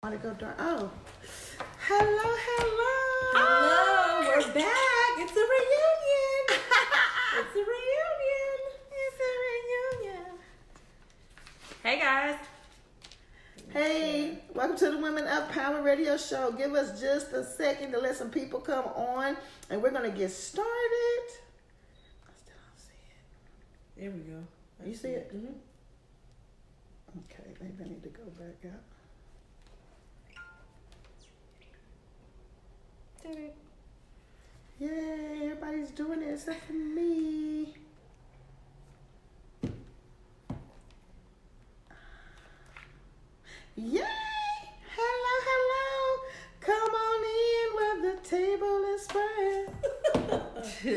Want to go dark? Oh, hello. Hello, we're back. It's a reunion. It's a reunion. Hey guys. Hey, welcome to the Women of Power Radio Show. Give us just a second to let some people come on, and we're gonna get started. I still don't see it. There we go. You see it? Mm-hmm. Okay, maybe I need to go back up. Yay, everybody's doing it except for me. Yay! Hello. Come on in where the table is spread.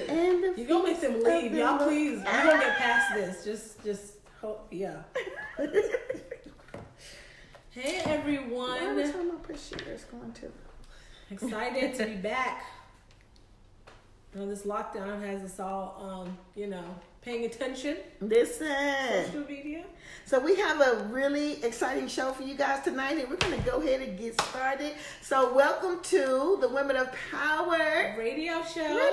And the You gonna make them leave, y'all. Please, we're gonna get past this. Just hope, yeah. Hey everyone. Every time I push it, it's going to. Excited to be back. You know, this lockdown has us all, paying attention. Listen. Social media. So we have a really exciting show for you guys tonight, and we're going to go ahead and get started. So welcome to the Women of Power Radio show.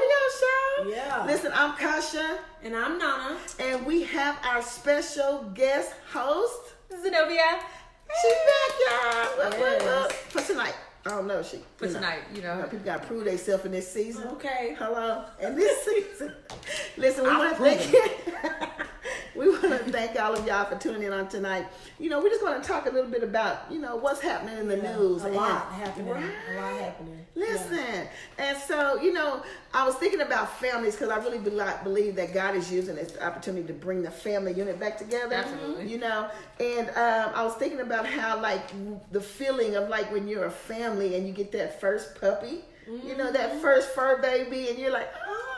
Yeah. Listen, I'm Kasha. And I'm Nana. And we have our special guest host, Zenobia. She's back, y'all. Yes. For tonight. I don't know. For tonight, People got to prove themselves in this season. Okay. Hello. In this season. Listen, we want to thank all of y'all for tuning in on tonight. We're just going to talk a little bit about, what's happening in the news. A lot happening. Listen. Yeah. And so, I was thinking about families because I really believe that God is using this opportunity to bring the family unit back together. Absolutely. And I was thinking about how, the feeling of, when you're a family and you get that first puppy, that first fur baby, and you're like, oh,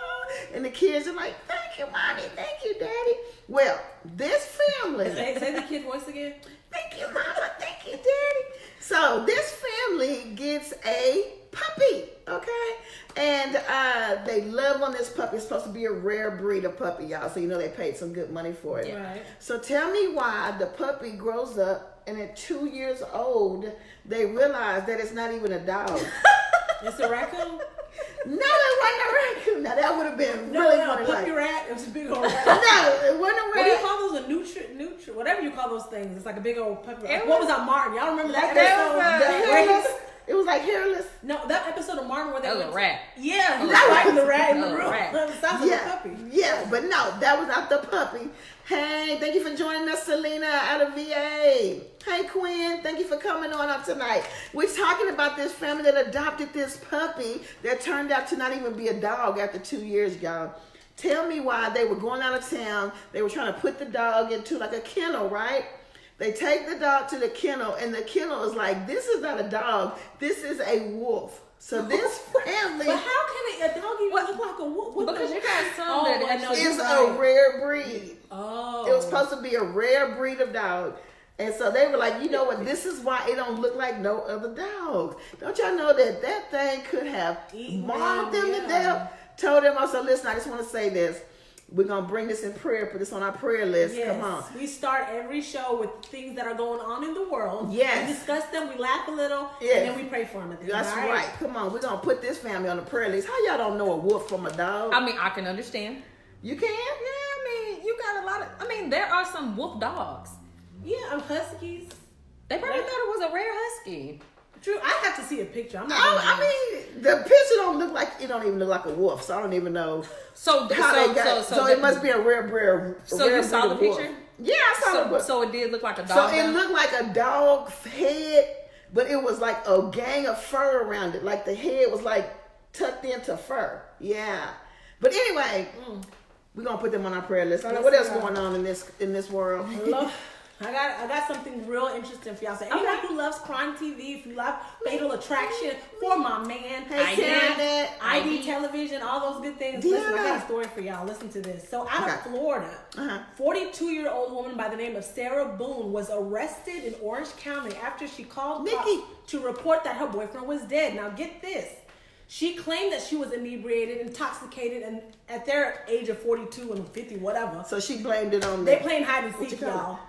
and the kids are like, thank you, mommy, thank you, daddy. Well, this family. Say the kid voice again. Thank you, mama, thank you, daddy. So this family gets a puppy, okay? And they love on this puppy. It's supposed to be a rare breed of puppy, y'all. So they paid some good money for it. Right. So tell me why the puppy grows up and at 2 years old, they realize that it's not even a dog. It's a raccoon? No, it wasn't a raccoon. Now that would have been really funny. A puppy rat. It was a big old rat. No, it wasn't a rat. What do you call those? A nutri, whatever you call those things. It's like a big old puppy rat. What was that, Martin? Y'all remember that episode? It was like hairless. No, that episode of Martin where they That was a rat. Yeah, he was fighting the rat in the room. Rat. It sounds like a puppy. Yeah, but no, that was not the puppy. Hey, thank you for joining us, Selena, out of VA. Hey, Quinn, thank you for coming on tonight. We're talking about this family that adopted this puppy that turned out to not even be a dog after 2 years, y'all. Tell me why. They were going out of town. They were trying to put the dog into a kennel, right? They take the dog to the kennel, and the kennel is like, this is not a dog. This is a wolf. So this family... But how can a dog even look like a wolf? Because you got some that it's a rare breed. Oh. It was supposed to be a rare breed of dog. And so they were like, you know what? This is why it don't look like no other dog. Don't y'all know that thing could have mauled them to death? Told them, also, listen, I just want to say this. We're going to bring this in prayer, put this on our prayer list. Yes. Come on. We start every show with things that are going on in the world. Yes. We discuss them, we laugh a little, yes. and then we pray for them at the end. That's right. Come on. We're going to put this family on the prayer list. How y'all don't know a wolf from a dog? I mean, I can understand. You can? Yeah, you got a lot of... there are some wolf dogs. Yeah, huskies. They probably thought it was a rare husky. True. I have to see a picture. I'm not I mean, the picture don't look like, it don't even look like a wolf, so I don't even know so it must be a rare So you saw the picture? Yeah, I saw the So it did look like a dog. So it looked like a dog head, but it was like a gang of fur around it. Like the head was like tucked into fur. Yeah. But anyway, we're gonna put them on our prayer list. I don't know what else going on in this world. I got something real interesting for y'all. So anyone who loves crime TV, if you love Fatal Attraction, For My Man, ID television, all those good things. Yeah. Listen, I got a story for y'all. Listen to this. So out of Florida, 42-year-old woman by the name of Sarah Boone was arrested in Orange County after she called cops to report that her boyfriend was dead. Now get this. She claimed that she was inebriated, intoxicated, and at their age of 42 and 50, whatever. So she blamed it on They playing hide and seek, y'all.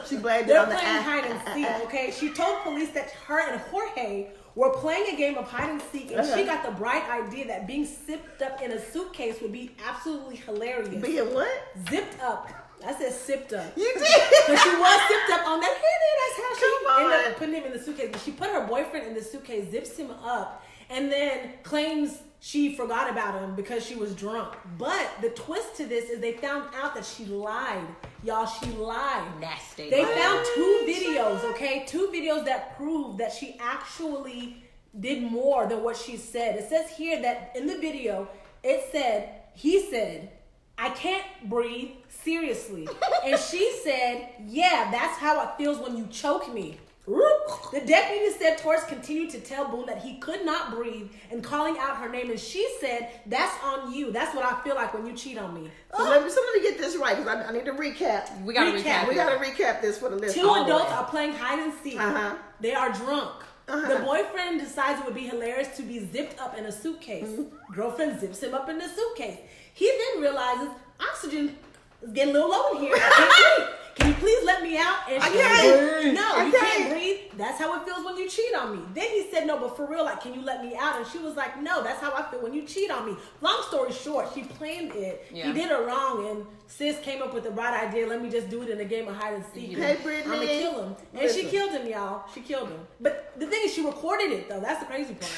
She blamed it on the They're playing hide and seek, okay? She told police that her and Jorge were playing a game of hide and seek, and she got the bright idea that being zipped up in a suitcase would be absolutely hilarious. Being what? Zipped up. I said sipped up. You did. But she was sipped up on that. That's how she Come ended on. up putting him in the suitcase. But she put her boyfriend in the suitcase, zips him up, and then claims she forgot about him because she was drunk. But the twist to this is they found out that she lied. Y'all, she lied. Nasty. They found 2 videos, okay? 2 videos that prove that she actually did more than what she said. It says here that in the video, he said, I can't breathe, seriously. And she said, yeah, that's how it feels when you choke me. The deputy said Torres continued to tell Boone that he could not breathe and calling out her name. And she said, that's on you. That's what I feel like when you cheat on me. So let me get this right because I need to recap. We gotta recap. We gotta recap this for the listeners. 2 adults are playing hide and seek. They are drunk. Uh-huh. The boyfriend decides it would be hilarious to be zipped up in a suitcase. Girlfriend zips him up in the suitcase. He then realizes oxygen is getting a little low in here. I can't breathe. Can you please let me out? And she said, no, you can't breathe. That's how it feels when you cheat on me. Then he said, no, but for real, like, can you let me out? And she was like, no, that's how I feel when you cheat on me. Long story short, she planned it. Yeah. He did her wrong, and sis came up with the right idea. Let me just do it in a game of hide and seek. Hey, Brittany. I'm gonna kill him. And she killed him, y'all. She killed him. But the thing is, she recorded it, though. That's the crazy part.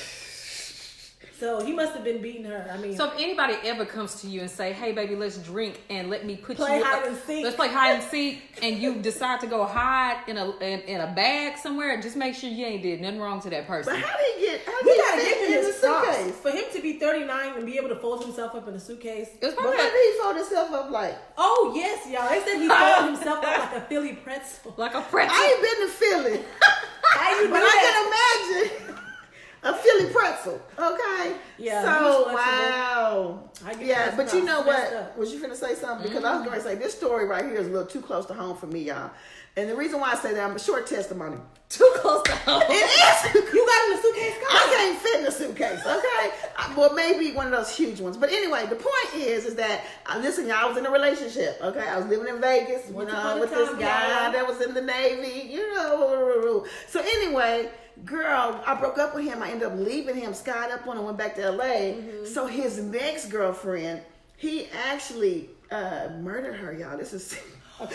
So he must have been beating her. I mean, so if anybody ever comes to you and say, "Hey, baby, let's drink and let me put play you hide and seek. Let's play hide and seek," and you decide to go hide in a bag somewhere, just make sure you ain't did nothing wrong to that person. But how did he get? we gotta fit give him in the his props. suitcase? For him to be 39 and be able to fold himself up in a suitcase. It was But probably how did he fold himself up like? Oh yes, y'all. They said he folded himself up like a Philly pretzel. like a pretzel. I ain't been to Philly, How you do but that? I can imagine a Philly pretzel. Okay. Yeah, So he was wow. I get Yeah, that but you props. know Messed what? up. Was you finna say something? Because I was going to say this story right here is a little too close to home for me, y'all. And the reason why I say that, I'm a short testimony. Too close to home. It is. You got in the suitcase? Come on. I can't fit in a suitcase, okay? Well, maybe one of those huge ones. But anyway, the point is that, listen, y'all, I was in a relationship, okay? I was living in Vegas, Once you upon know, a with this time, guy y'all. that was in the Navy, you know. So anyway, girl, I broke up with him. I ended up leaving him, skied up on him, went back to LA. So his next girlfriend, he actually murdered her, y'all. This is... That's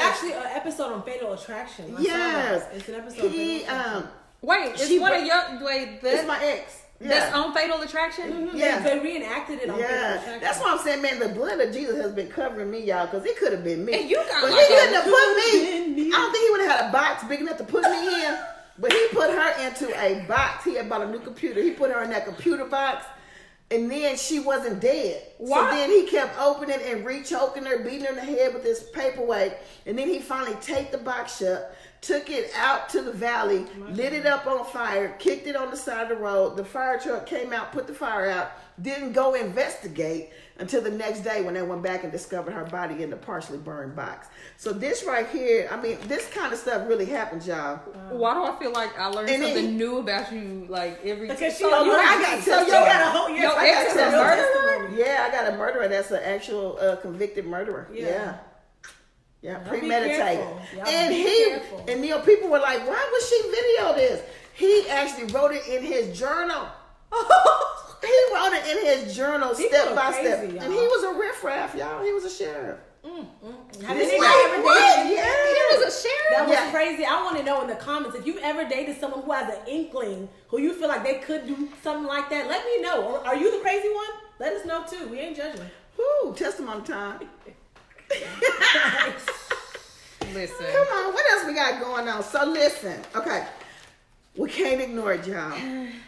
actually an episode on Fatal Attraction. I saw that. It's an episode on Fatal Attraction. Wait, it's She one wa- of your wait. It's my ex. That's Yeah. on Fatal Attraction. Yeah. They reenacted it on Fatal Yeah, Attraction. that's why I'm saying, man, the blood of Jesus has been covering me, y'all, because it could have been me. And you got but like he couldn't have put been me. me. I don't think he would have had a box big enough to put me in, but he put her into a box. He had bought a new computer. He put her in that computer box, and then she wasn't dead. What? So then he kept opening and re-choking her, beating her in the head with this paperweight, and then he finally taped the box shut, took it out to the valley, lit it up on fire, kicked it on the side of the road. The fire truck came out, put the fire out, didn't go investigate until the next day when they went back and discovered her body in the partially burned box. So this right here, I mean, this kind of stuff really happens, y'all. Why do I feel like I learned And something then- new about you like every? Because she, So you I got got to tell you testimony. got a whole Your I got ex is a testimony. murderer? Yeah, I got a murderer that's an actual convicted murderer. Yeah. Yeah, Y'all be premeditated. careful. Y'all And be he careful. and people were like, why would she video this? He actually wrote it in his journal. He wrote it in his journal People step are by crazy, step. y'all. And he was a riffraff, y'all. He was a sheriff. Have This anybody man- ever what? dated? Yeah. He was a sheriff. That was Yeah. crazy. I want to know in the comments if you've ever dated someone who has an inkling, who you feel like they could do something like that. Let me know. Or are you the crazy one? Let us know too. We ain't judging. Woo, testimony time. Listen. Come on, what else we got going on? So listen, okay. We can't ignore it, y'all.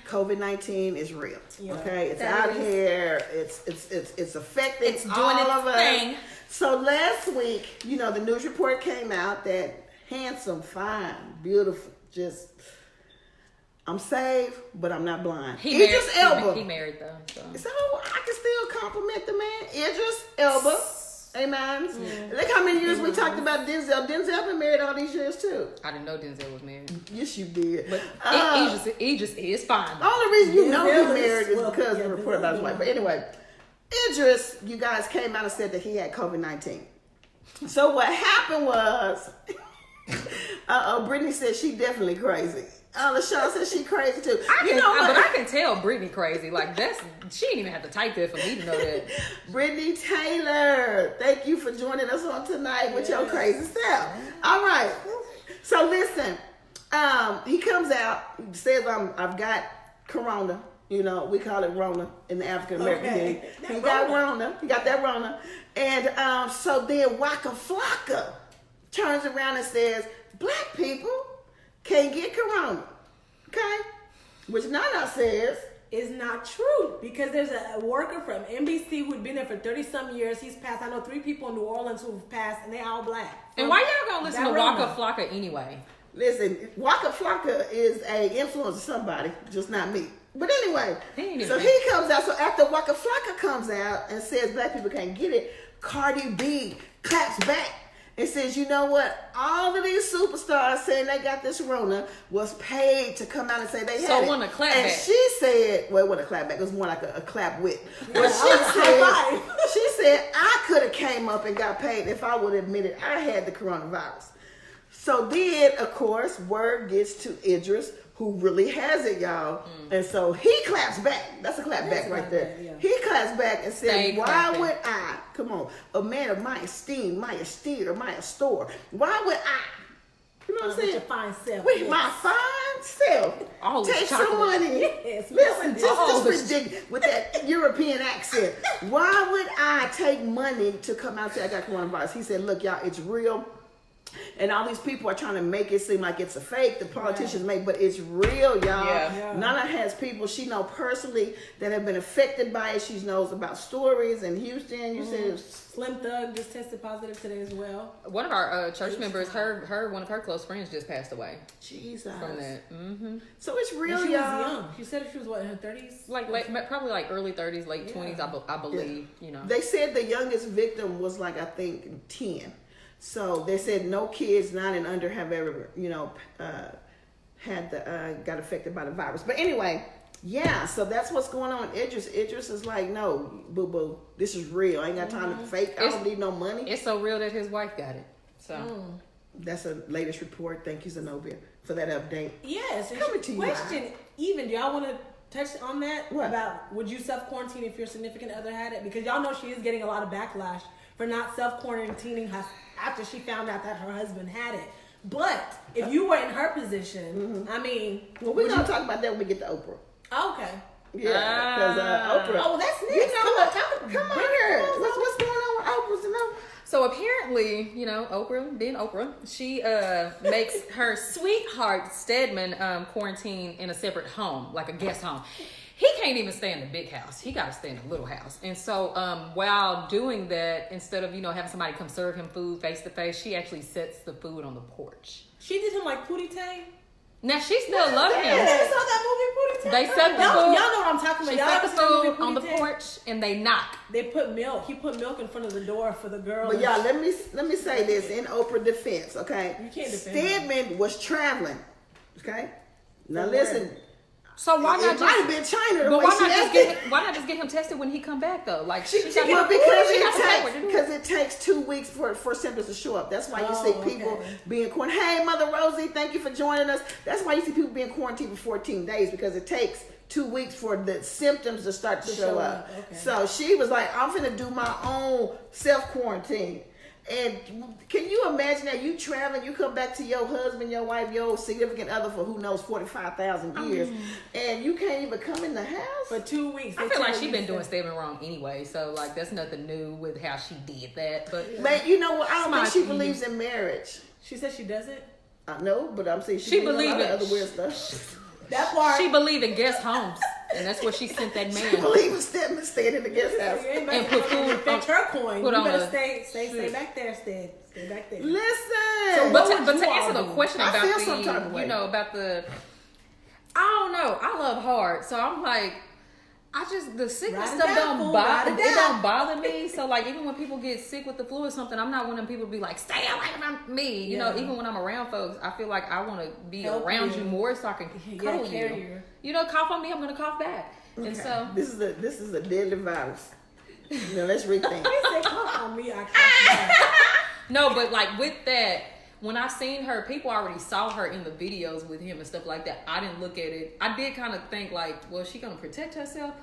COVID-19 is real. Yeah. Okay, it's That out is- here. It's affecting It's doing all its of us. thing. So last week, you know, the news report came out that handsome, fine, beautiful, just I'm saved, but I'm not blind. Idris Elba. He married though. So. So I can still compliment the man. Idris Elba. Amen. Look how many years we talked about Denzel. Denzel been married all these years too. I didn't know Denzel was married. Yes, you did. But Idris is fine. The only reason you know Bill he married is well, because of yeah, the report about his wife. But anyway, Idris, you guys came out and said that he had COVID-19. So what happened was, Brittany said she definitely crazy. LaShawn said she crazy too. But I can tell Brittany crazy. Like she didn't even have to type that for me to know that. Brittany Taylor, thank you for joining us on tonight with your crazy self. All right. So listen, he comes out, he says I've got corona. You know, we call it Rona in the African American community. He got Rona. He got that Rona. And so then Waka Flocka turns around and says, black people can't get corona. Okay? Which Nana says is not true, because there's a worker from NBC who'd been there for 30-some years. He's passed. I know 3 people in New Orleans who've passed, and they all black. And why y'all gonna listen to Waka Flocka anyway? Listen, Waka Flocka is a influence of somebody, just not me. But anyway, so he comes out. So after Waka Flocka comes out and says black people can't get it, Cardi B claps back and says, you know what? All of these superstars saying they got this Rona was paid to come out and say they had it. So it wasn't a clap and back. she said, well, it wasn't a clap back. It was more like a clap with. But she said, I could have came up and got paid if I would have admitted I had the coronavirus. So then, of course, word gets to Idris, who really has it, y'all. And so he claps back. That's a clap back right there. Yeah. He claps back and says, why would I, come on, a man of my esteem, my esteem, my store, why would I, you know what I'm saying? With your fine self. With my fine self. Take some money. Yes, Listen, just ridiculous with that European accent. Why would I take money to come out and say I got coronavirus? He said, look, y'all, it's real. And all these people are trying to make it seem like it's a fake. The politicians make, but it's real, y'all. Yeah. Nana has people she knows personally that have been affected by it. She knows about stories in Houston. You said it was Slim Thug just tested positive today as well. One of our church members, one of her close friends just passed away. Jesus. From that. Mm-hmm. So it's real, She y'all. was young. She said she was what, in her 30s? Probably like early 30s, late 20s, I believe. Yeah. You know. They said the youngest victim was like, I think 10. So they said no kids 9 and under have ever, got affected by the virus. But anyway, yeah, so that's what's going on. Idris is like, no, boo-boo, this is real. I ain't got time to fake. I don't need no money. It's so real that his wife got it. So that's the latest report. Thank you, Zenobia, for that update. Yes. Coming to you. Question, even, do y'all want to touch on that? What? About would you self-quarantine if your significant other had it? Because y'all know she is getting a lot of backlash for not self-quarantining after she found out that her husband had it. But if you were in her position, I mean... Well, we're going to talk about that when we get to Oprah. Okay. Yeah, because Oprah... Oh, that's next. You know, come on here. What's going on with Oprah, Zenobia? So apparently, Oprah, being Oprah, she makes her sweetheart Stedman quarantine in a separate home, like a guest home. He can't even stay in the big house. He got to stay in a little house. And so while doing that, instead of, having somebody come serve him food face to face, she actually sets the food on the porch. She did him like Pootie Tang. Now, she still loves him. You saw that movie, Pootie Tang? They set the Y'all food. know what I'm talking about. She Y'all set ever the seen the movie food on the Pootie Tang? porch, and they knock. They put milk. He put milk in front of the door for the girl. But y'all, let me say this in Oprah defense, okay? You can't defend Stedman was traveling, okay? Now For listen. where? So why not It might have been China the But way why she why not just get him tested when he come back though? Like because it takes 2 weeks for symptoms to show up. That's why you see people being quarantined. Hey, Mother Rosie, thank you for joining us. That's why you see people being quarantined for 14 days because it takes 2 weeks for the symptoms to start to show up. Okay. So she was like, I'm finna do my own self-quarantine. And can you imagine that you traveling, you come back to your husband, your wife, your significant other for who knows 45,000 years, and you can't even come in the house for 2 weeks. I feel like she's been doing Stedman wrong anyway, so like that's nothing new with how she did that. But you know what? I don't think she believes in marriage. She says she doesn't. I know, but I'm saying she believes in other weird stuff. That part. She believed in guest homes, and that's what she sent that man. She believed in Stedman staying in the guest house and put food. Fetch her coin. You better stay back there, Stead. Stay back there. Listen. So, but to answer the question about about the I don't know. I love hard, so I'm like, the sickness Ride it stuff down, fool, it ride it don't bother me. So like even when people get sick with the flu or something, I'm not one of them people to be like, stay away from me. You know, even when I'm around folks, I feel like I want to be around you more so I can cuddle you. You know, cough on me, I'm gonna cough back. Okay. And so this is a deadly virus. Now let's rethink. He said, cough on me, I cough back. No, but like with that, when I seen her, people already saw her in the videos with him and stuff like that. I didn't look at it. I did kind of think like, well, she gonna protect herself.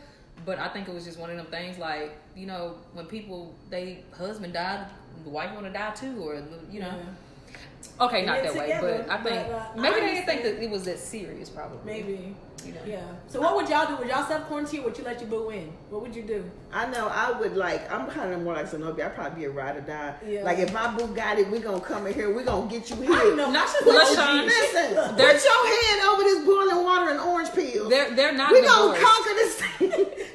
But I think it was just one of them things like, you know, when people, they husband died, the wife want to die too, or, you know. Yeah. Okay, not that way, but I think maybe they didn't think that it was that serious, probably. Maybe. You know. Yeah. So what would y'all do? Would y'all self-quarantine or would you let your boo in? What would you do? I know I would I'm kind of more like Zenobia. I'd probably be a ride or die. Yeah. Like if my boo got it, we gonna come in here, we gonna get you here. I know. Not just Listen, put your hand over this boiling water and orange peel. They're not. We gonna conquer this thing.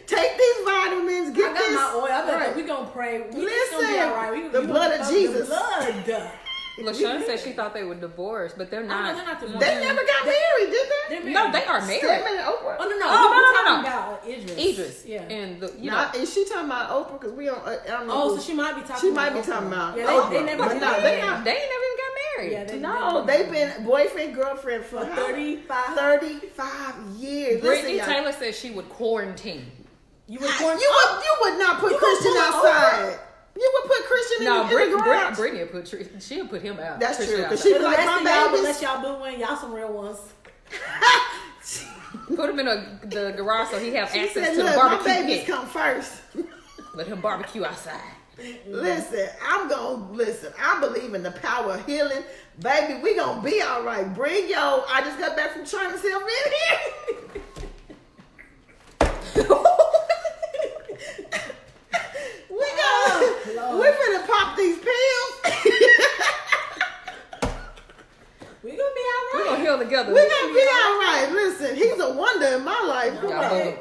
Take these vitamins. Get I got this. my oil. I bet right. we gonna pray. Listen, gonna be all right. the blood of Jesus. The blood. LaShawn said she thought they were divorced, but they're not. No, they're not divorced. They never got married, did they? No, they are married. Stedman and Oprah. Oh no. Oh, We're talking about Idris. Yeah. And is she talking about Oprah? Because we don't. I don't know. Oh, so she might be talking. She might be Oprah. talking about. Yeah, Oprah. they never. But no, they ain't never even got married. Yeah, no, they've been boyfriend girlfriend for 35 years. Brittany Listen, Taylor said she would quarantine. You would not put Christian outside. You would put Christian in the garage. Brittany she'll put him out. That's Christian true. Because outside. she be like, my babies. Unless y'all boo in, y'all some real ones. Put him in the garage so he have She access said, to the look, barbecue my babies pit. come first. Let him barbecue outside. Listen, I believe in the power of healing. Baby, we gonna be all right. Bring your, I just got back from China self in here. We're finna pop these pills. We gonna be all right. We're gonna heal together. We're gonna be all right. Listen, he's a wonder in my life.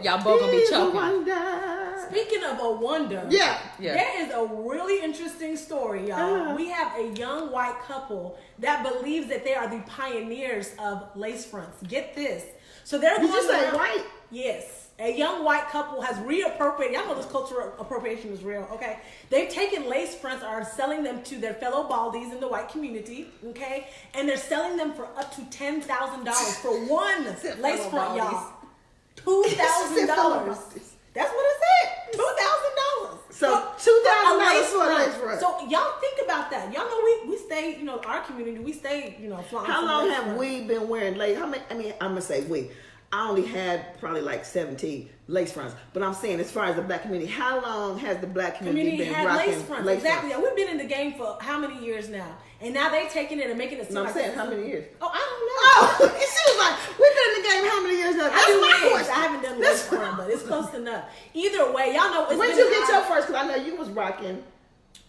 Y'all both gonna be choking. Speaking of a wonder, yeah. There is a really interesting story, y'all. We have a young white couple that believes that they are the pioneers of lace fronts. Get this. So they're Did going you say around- white? Yes. A young white couple has reappropriated. Y'all know this cultural appropriation is real, okay? They've taken lace fronts, are selling them to their fellow baldies in the white community, okay? And they're selling them for up to $10,000 for one lace front, y'all. $2,000. That's what it said. $2,000. So $2,000 for a lace front. So y'all think about that. Y'all know we stay, you know, our community, we stay, you know, flying. How long have we been wearing lace? I'm gonna say we. I only had probably like 17 lace fronts. But I'm saying, as far as the black community, how long has the black community been had rocking lace fronts? Lace exactly. fronts? We've been in the game for how many years now? And now they're taking it and making it seem No, I'm like saying how many years? Oh, I don't know. Oh, she was like, we've been in the game how many years now? That's my question. I haven't done lace front, but it's close enough. Either way, y'all know. When did you get your first? Because I know you was rocking.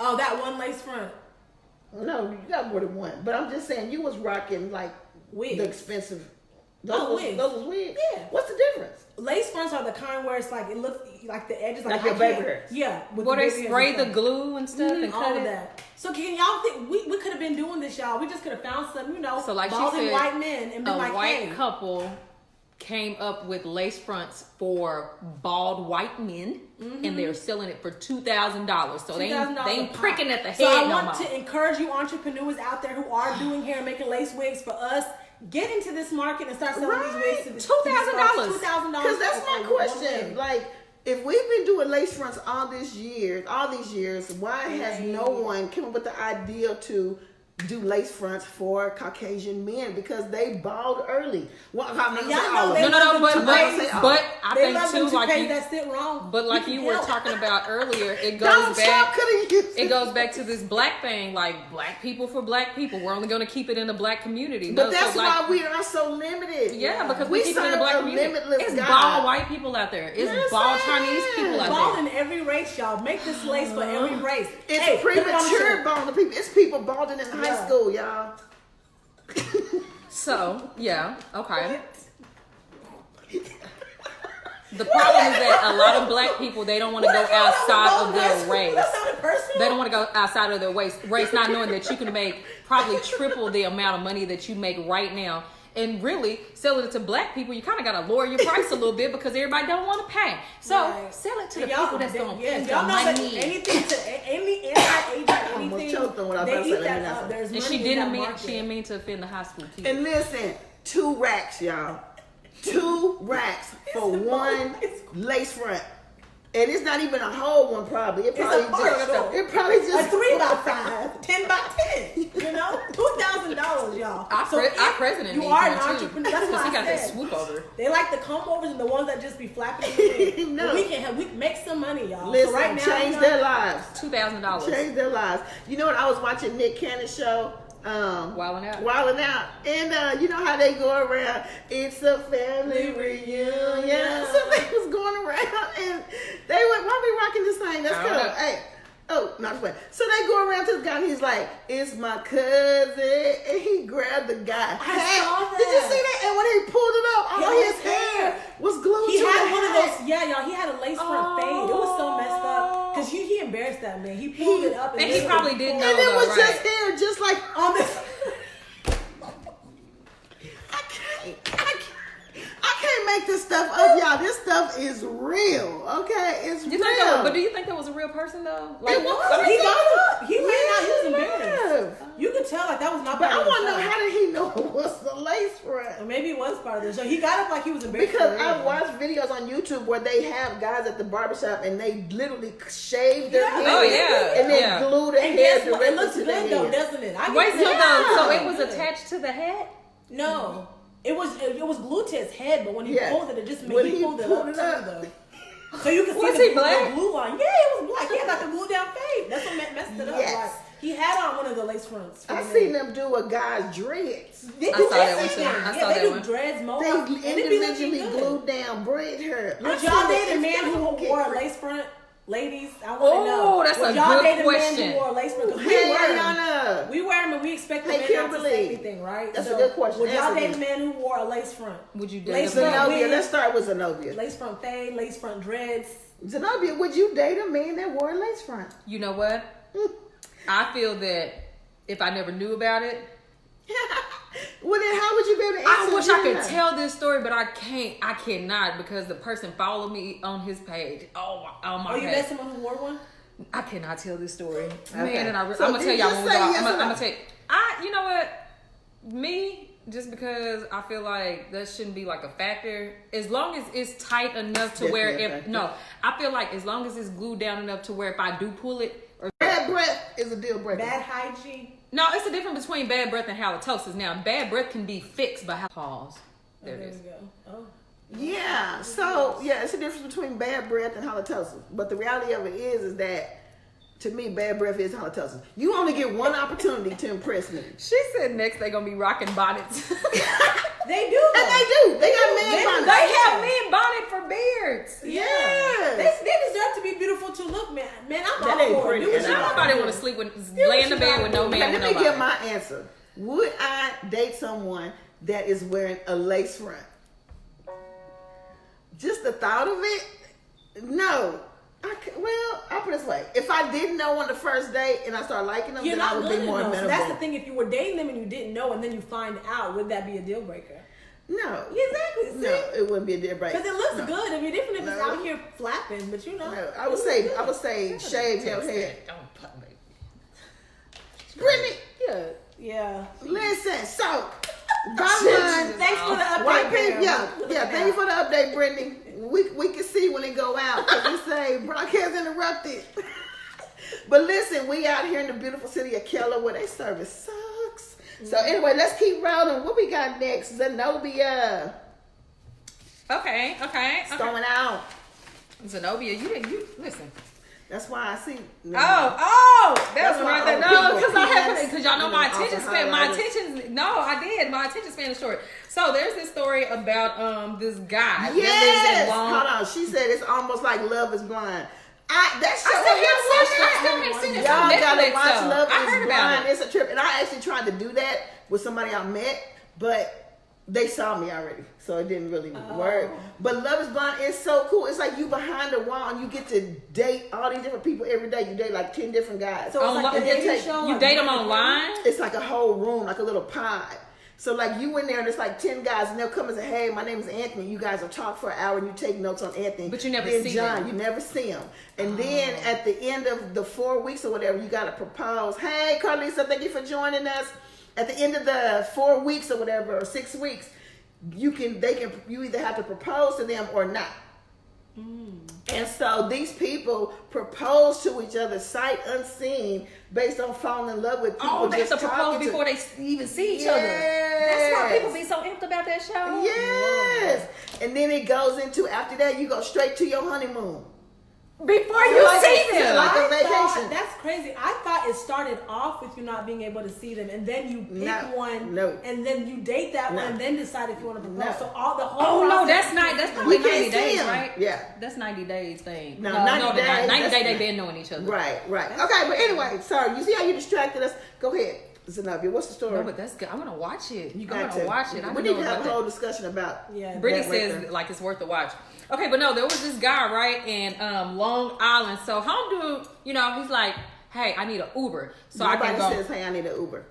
Oh, that one lace front. No, you got more than one. But I'm just saying, you was rocking like wigs. The expensive. Wigs. Those was wigs. Yeah. What's the difference? Lace fronts are the kind where it's like it looks like the edges like your baby hair. Yeah. Where they spray the glue and stuff and all cut of it. that. So can y'all think we could have been doing this, y'all? We just could have found some, you know, So like she balding said, white men and been a like, white hey. couple came up with lace fronts for bald white men, and they're selling it for $2,000. So they ain't pricking at the head so I no want more. to encourage you entrepreneurs out there who are doing hair and making lace wigs for us. Get into this market and start selling these wigs. $2,000. $2,000. Because that's my question. Like, if we've been doing lace fronts all these years, why has no one come up with the idea to do lace fronts for Caucasian men? Because they bald early. Well, I'm not saying all of them. No, but I they think too, like you, that sit wrong. But like you were talking about earlier, it Donald goes Trump back. could've used It goes back to this black thing, like black people for black people. We're only going to keep it in the black community. But that's why we are so limited. Yeah, because we keep it in the black community. It's God. bald white people out there. It's bald Chinese people out bald there. in every race, y'all. Make this lace for every race. It's premature balding people. It's people balding in high school, y'all. So, yeah, okay. The problem is that a lot of black people, they don't want to go outside of their race. They don't want to go outside of their race, not knowing that you can make probably triple the amount of money that you make right now And really, selling it to black people, you kind of got to lower your price a little bit because everybody don't want to pay. So sell it to the people that's going to pay. Y'all know that anything to any anti-aging anything, they eat that up. There's money and she in didn't that mean market. she didn't mean to offend the high school kids. And listen, 2 racks, y'all. 2 racks for one lace front. And it's not even a whole one, probably. It probably just a 3 by 5, 10 by 10. You know, $2,000, y'all. Our president, you are an entrepreneur. That's what he I got said. that swoop over. They like the comb overs and the ones that just be flapping. In the wind. No. But we make some money, y'all. Listen, so right now, change their lives. $2,000. Change their lives. You know what? I was watching Nick Cannon's show. Wilding Out. And you know how they go around, it's a family reunion. So they was going around and they went, why we rocking this thing? That's cool. Hey. Oh, not playing. So they go around to the guy and he's like, it's my cousin. And he grabbed the guy. I saw that. Did you see that? And when he pulled it up, all his hair was glued to He had the one of hat. those, y'all, he had a lace front fade. It was so messed up. Because he embarrassed that man. He pulled it up. And he probably didn't know. And it was though, just right? hair, just like on this. I can't make this stuff up, y'all. This stuff is real, okay? It's real. But do you think that was a real person though? Like, It was. He got up. He ran out. He was Yeah. embarrassed. You could tell like that was not But part I of the want to know, show. how did he know it was the lace front? Or maybe it was part of the show. He got up like he was embarrassed. Because I've watched videos on YouTube where they have guys at the barbershop and they literally shave their hair and then glue the and hair guess what? It directly looks to good their though, head. doesn't it? Wait, so it was attached to the hat? No. It was glued to his head, but when he pulled it, it just made When he pulled it up too, though. So you can see Was he the black? glue line. Yeah, it was black. He had like a glue down fade. That's what messed it up. Yes. Like, he had on one of the lace fronts. I seen them do a guy's dreads. They I do saw that one this too. thing. I Yeah, saw they that do one. dreads, mohawk. They and it be looking individually good. glued down braid hair. Would y'all date a man who wore a lace front? Ladies, I want to know. Oh, that's Would a y'all good date a man question. who wore a lace front? Because Hey, we wear them. Ayana. We wear them and we expect the Hey, man not to Kimberly. say anything, right? That's a good question. Would y'all Answer date me. a man who wore a lace front? Would you date Lace a man? front Zenobia, wig, let's start with Zenobia. lace front fade, lace front dreads. Zenobia, would you date a man that wore a lace front? You know what? I feel that if I never knew about it, Well, then how would you be able to answer? I wish I could that? tell this story, but I can't. I cannot because the person followed me on his page. Oh my Oh, you page. met someone who wore one? I cannot tell this story, Okay. man. And I'm So gonna tell y'all just when we say go. yes or I'm no. gonna tell. You know what? Me, just because I feel like that shouldn't be like a factor. As long as it's tight enough to where Definitely a if factor. I feel like as long as it's glued down enough to where if I do pull it. Bad breath is a deal breaker. Bad hygiene. No, it's the difference between bad breath and halitosis. Now, bad breath can be fixed by pause. There it There is. we go. Oh. Yeah. So yeah, it's a difference between bad breath and halitosis. But the reality of it is that to me, bad breath is halitosis. You only get one opportunity to impress me. She said next they gonna be rocking bonnets. They do. And they do. They got man They- bonnets. They have men bonnet for beards. Yes. They deserve to be beautiful too. Look, man, I'm That all ain't for it. pretty Do what at you all. gotta Nobody do. want to sleep with, lay in the bed with no man Okay, with let me nobody. give my answer. Would I date someone that is wearing a lace front? Just the thought of it? No. I'll put it this way. If I didn't know on the first date and I started liking them, You're then I not would good be more enough. So amenable. that's the thing. If you were dating them and you didn't know, and then you find out, would that be a deal breaker? No. Exactly. No, it wouldn't be a deal breaker. Because it looks No. good. I mean, different if it's No. out here flapping, but you know. No, I would say shave your head. Don't put me. Brittany, Yeah. listen, so bottom line, Thanks for the update. white people, Bear. yeah, thank you for the update, Brittany. We can see when it go out because you say broadcast interrupted. But listen, we out here in the beautiful city of Keller where they service sucks. So anyway, let's keep rolling. What we got next? Zenobia. Okay. It's going out. Zenobia, you listen. That's why I see. That's That's why right there. all No, people because I have penis, because y'all know and my then also attention span. My highlighters. attention. No, I did. My attention span is short. So there's this story about this guy Yes. that lives in Long. Hold on. She said it's almost like Love Is Blind. That show. I still haven't seen it. It's on Y'all gotta Netflix, watch though. Love I Is heard about Blind. it. It's a trip, and I actually tried to do that with somebody I met, but they saw me already, so it didn't really work. But Love Is Blind is so cool. It's like you behind the wall, and you get to date all these different people every day. You date like 10 different guys. So it's like Online- a dating show. You like date them one- online? It's like a whole room, like a little pod. So like you in there and it's like 10 guys and they'll come and say, hey, my name is Anthony. You guys will talk for an hour and you take notes on Anthony. But you never then see John, them. you never see him. And then at the end of the 4 weeks or whatever, you got to propose. Hey, Carlisa, thank you for joining us. At the end of the 4 weeks or whatever, or 6 weeks, you either have to propose to them or not. And so these people propose to each other sight unseen based on falling in love with people. Oh, they have just to propose talking before they even see each other. That's why people be so amped about that show. Yes. And then it goes into, after that, you go straight to your honeymoon. Before you see them. Like a I thought, vacation. that's crazy. I thought it started off with you not being able to see them, and then you pick one, and then you date that one, and then decide if you want to propose. So all the whole That's probably We 90 can't see days, him. right? Yeah. That's 90 days thing. No, 90 days. 90 days That's they been knowing each other. Right. Okay, but anyway, sorry. You see how you distracted us? Go ahead, Zenobia. What's the story? No, but that's good. I'm gonna watch it. You I'm got gonna to watch it. We need to have a whole discussion about. Brittany that says right like it's worth the watch. Okay, but no, there was this guy right in Long Island. So home dude, he's like, hey, I need an Uber, so I can go. Nobody says, hey, I need an Uber.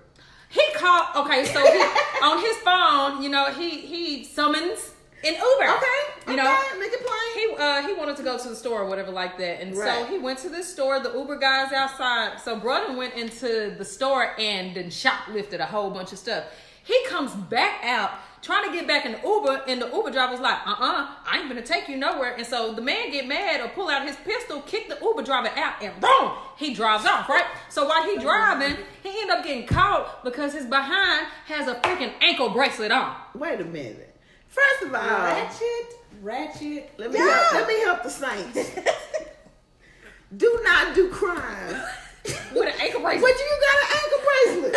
He called. Okay, so he, on his phone, he summons an Uber. Okay, make it plain. He wanted to go to the store or whatever like that, and Right. so he went to this store. The Uber guy's outside, so brother went into the store and then shoplifted a whole bunch of stuff. He comes back out trying to get back in the Uber, and the Uber driver's like, I ain't gonna take you nowhere. And so the man get mad or pull out his pistol, kick the Uber driver out, and boom, he drives off, right? So while he driving, he end up getting caught because his behind has a freaking ankle bracelet on. Wait a minute. First of all, ratchet. Let me help the saints. Do not do crime With an ankle bracelet. but you got an ankle bracelet.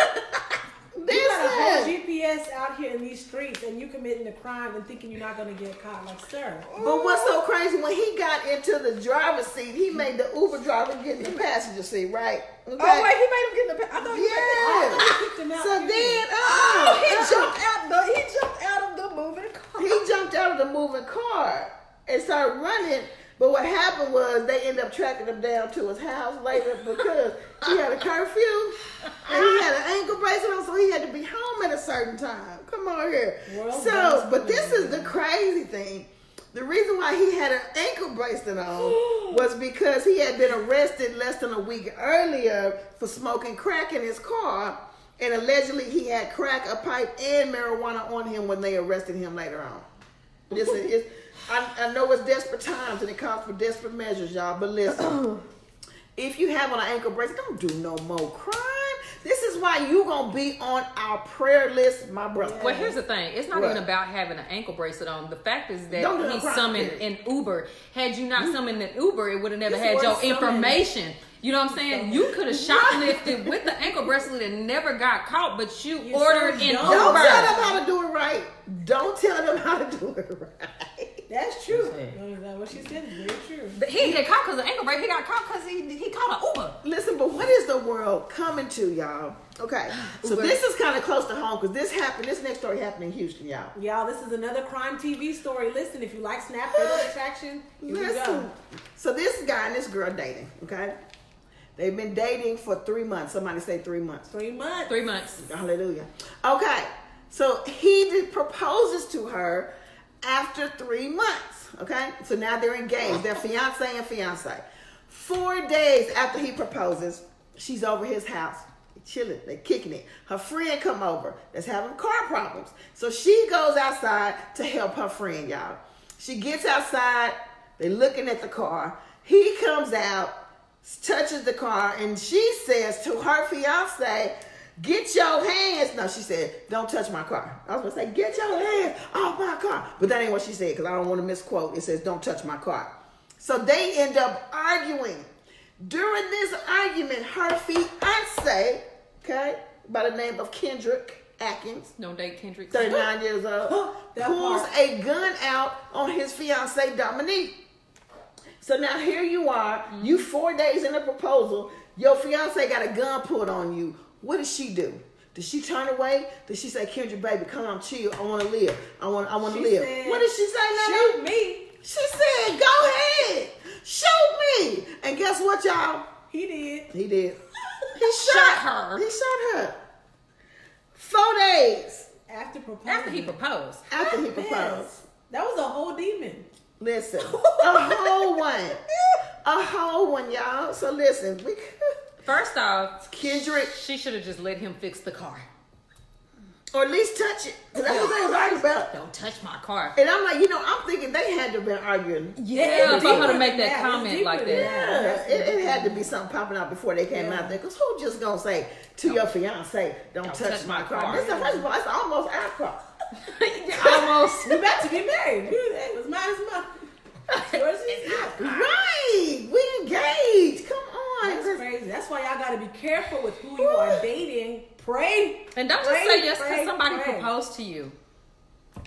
You got a whole Listen. GPS out here in these streets, and you committing a crime and thinking you're not gonna get caught. Like, sir. But what's so crazy, when he got into the driver's seat, he made the Uber driver get in the passenger seat, right? Okay. Oh wait, he made him get in the. I thought Yeah. He kicked him out. So too. then, he jumped out of the moving car. he jumped out of the moving car and started running. But what happened was they ended up tracking him down to his house later because he had a curfew and he had an ankle bracelet on, so he had to be home at a certain time. Come on here. So, but this is the crazy thing. The reason why he had an ankle bracelet on was because he had been arrested less than a week earlier for smoking crack in his car, and allegedly he had crack, a pipe, and marijuana on him when they arrested him later on. Listen, I know it's desperate times and it calls for desperate measures, y'all, but listen, if you have on an ankle bracelet, don't do no more crime. This is why you gonna be on our prayer list, my brother. Well, here's the thing. It's not even about having an ankle bracelet on. The fact is that he summoned an Uber. Had you not summoned an Uber, it would have never had your information. You know what I'm saying? You could have shoplifted with the ankle bracelet and never got caught, but you ordered an Uber. Don't tell them how to do it right. Don't tell them how to do it right. That's true. What she said is very true. But he didn't get caught because of the ankle bracelet. He got caught because he caught an Uber. Listen, but what is the world coming to, y'all? Okay, so this is kind of close to home because this next story happened in Houston, y'all. Y'all, this is another crime TV story. Listen, if you like Snap Fatal Attraction, here we go. So this guy and this girl dating, okay? They've been dating for 3 months. Somebody say 3 months. 3 months. 3 months. Hallelujah. Okay, so he proposes to her after 3 months, okay? So now they're engaged. They're fiance and fiance. 4 days after he proposes, she's over his house. They're chilling. They're kicking it. Her friend come over that's having car problems. So she goes outside to help her friend, y'all. She gets outside. They're looking at the car. He comes out, touches the car, and she says to her fiance, get your hands. No, she said, don't touch my car. I was going to say, get your hands off my car. But that ain't what she said because I don't want to misquote. It says, don't touch my car. So they end up arguing. During this argument, her fiance, okay, by the name of Kendrick Atkins, Don't date Kendrick. 39 years old, pulls a gun out on his fiance, Dominique. So now here you are, you 4 days in a proposal, your fiance got a gun pulled on you. What does she do? Does she turn away? Does she say, Kendrick, baby, come on, chill, I want to live. I want to live. Said, what did she say, Nana? Shoot me. She said, go ahead, shoot me. And guess what, y'all? He did. He did. He shot her. He shot her. 4 days After proposing. After he proposed. After he Yes. proposed. That was a whole demon. Listen, a whole one. A whole one, y'all. So listen, First off, Kendrick, she should have just let him fix the car. or at least touch it. That's what they was arguing about. Don't touch my car. And I'm like, I'm thinking they had to have been arguing. Yeah, for her to make that Yeah, comment it's like deeper that. Yeah, it had to be something popping out before they came out there. Because who just gonna say to your fiance, don't touch my car? This is, first of all, it's almost our car. Almost. We about to be married. It was mine as mine. Yours is not. Right, we engaged. Come on. That's crazy. That's why y'all gotta be careful with who you are dating. Pray. And don't just Pray, say yes because pray, somebody pray. proposed to you.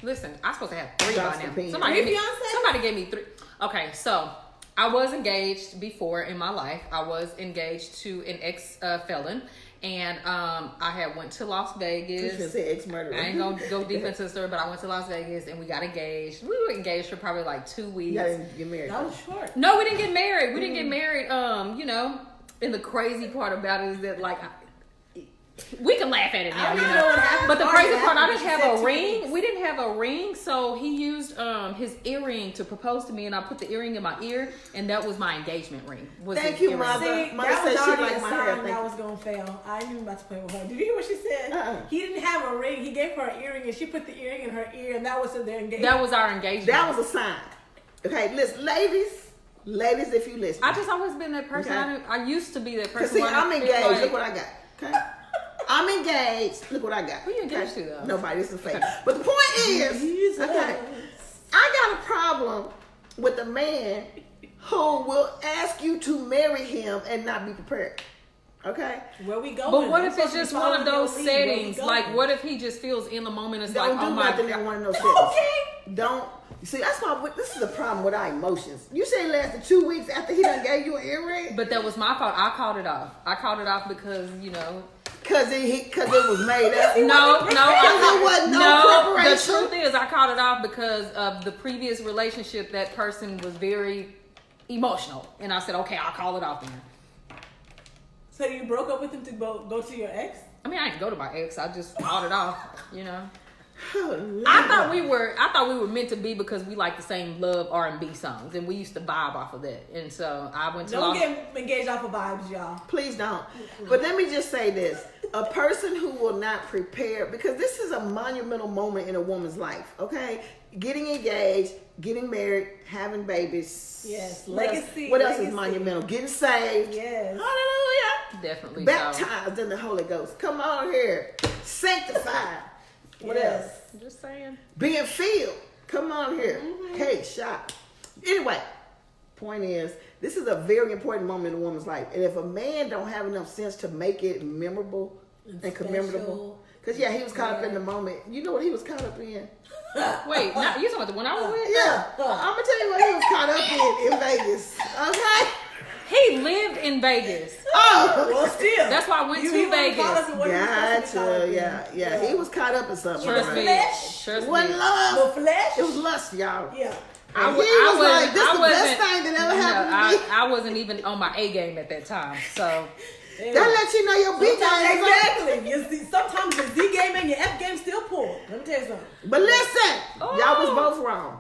Listen, I'm supposed to have 3 by Gossip now. opinion. Somebody Three fiancés? gave me 3. Okay, so I was engaged before in my life. I was engaged to an ex-felon. And I had went to Las Vegas. Ex-murderer. I ain't gonna go deep into the story, but I went to Las Vegas and we got engaged. We were engaged for probably like 2 weeks. You gotta get married. That was short. No, we didn't get married. We didn't get married. And the crazy part about it is that like we can laugh at it now, you know. But the crazy part, I didn't have a ring. We didn't have a ring, so he used his earring to propose to me, and I put the earring in my ear, and that was my engagement ring. Thank you, Mother. See, Mother that was said she already liked a my hair. sign that was gonna fail. I ain't even about to play with her. Did you hear what she said? He didn't have a ring. He gave her an earring, and she put the earring in her ear, and that was their engagement. That was our engagement. That was a sign. Okay, listen, ladies, if you listen. I just always been that person. Okay. I used to be that Cause person. see, where I I'm feel engaged. like- Look what I got. Okay. I'm engaged. Look what I got. Who you engaged to, though? Nobody. This is fake. But the point is, okay, I got a problem with a man who will ask you to marry him and not be prepared. Okay. Where we going? But what I'm if it's supposed to be just one of following those your lead. Where we settings? going? Like, what if he just feels in the moment? It's Don't like, do oh my nothing god. in one of those settings. Okay. Don't. You see, that's why this is the problem with our emotions. You say it lasted 2 weeks after he done gave you an earring? But that was my fault. I called it off. I called it off because Cause it was made up. No, there wasn't no The preparation. truth is, I called it off because of the previous relationship. That person was very emotional, and I said, okay, I'll call it off then. So you broke up with him to go to your ex? I mean, I didn't go to my ex. I just called it off. Oh, I thought we were meant to be because we like the same love R&B songs, and we used to vibe off of that. And so I went to. Don't get engaged off of vibes, y'all. Please don't. But let me just say this. A person who will not prepare, because this is a monumental moment in a woman's life, okay? Getting engaged, getting married, having babies. Yes. Legacy. What else is monumental? Getting saved. Yes. Hallelujah. Definitely. Baptized in the Holy Ghost. Come on here. Sanctified. What Yes. else? Just saying. Being filled. Come on here. Hey, shot. Anyway, point is, this is a very important moment in a woman's life. And if a man don't have enough sense to make it memorable and commemorable, because he was caught up in the moment. You know what he was caught up in? Wait, now you talking about the one I was with? Yeah. I'm going to tell you what he was caught up in Vegas. Okay? He lived in Vegas. Oh! Well, still. That's why I went to Vegas. Gotcha. Yeah. He was caught up in something. Trust me. Flesh. Trust It wasn't me. love. The flesh? It was lust, y'all. Yeah. And he was like, this is the best thing that ever happened to me. I wasn't even on my A game at that time. So That lets you know your B game is on. Exactly. You see, sometimes your Z game and your F game still poor. Let me tell you something. But listen, Oh. y'all was both wrong.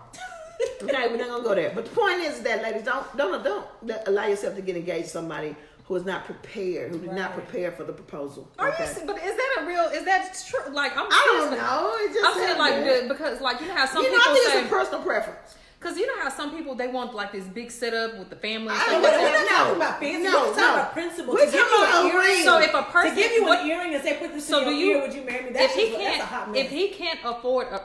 Okay, we're not gonna go there. But the point is that, ladies, don't allow yourself to get engaged to somebody who is not prepared, who did not prepare for the proposal. are Okay? you? But is that a real? Is that true? Like I'm. I don't serious. know. It just I'm saying sounds like good. because like you know how some I people think say. it's a personal preference. Because you know how some people, they want like this big setup with the family and I stuff don't like know. We're that. not talking about fancy. We're talking about principle. We're To give talking you about an a ring. So if a person, To give you what- an earring and say, put this so in do your you, ear, would you marry me? if he That's a hot can't, mess. if he can't afford a,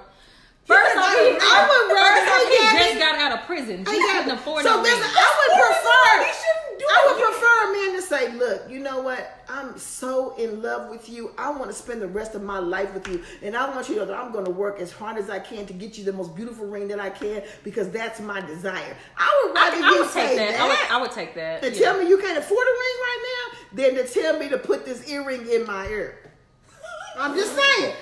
First first off, off, he, I would rather first off, he he got just it. got out of prison. He couldn't afford So no this, ring. I would prefer. He shouldn't do I would it. prefer a man to say, "Look, you know what? I'm so in love with you. I want to spend the rest of my life with you, and I want you to know that I'm going to work as hard as I can to get you the most beautiful ring that I can because that's my desire." I would rather I you would say take that. that. I would take that. And yeah. tell me you can't afford a ring right now, than to tell me to put this earring in my ear. I'm just saying.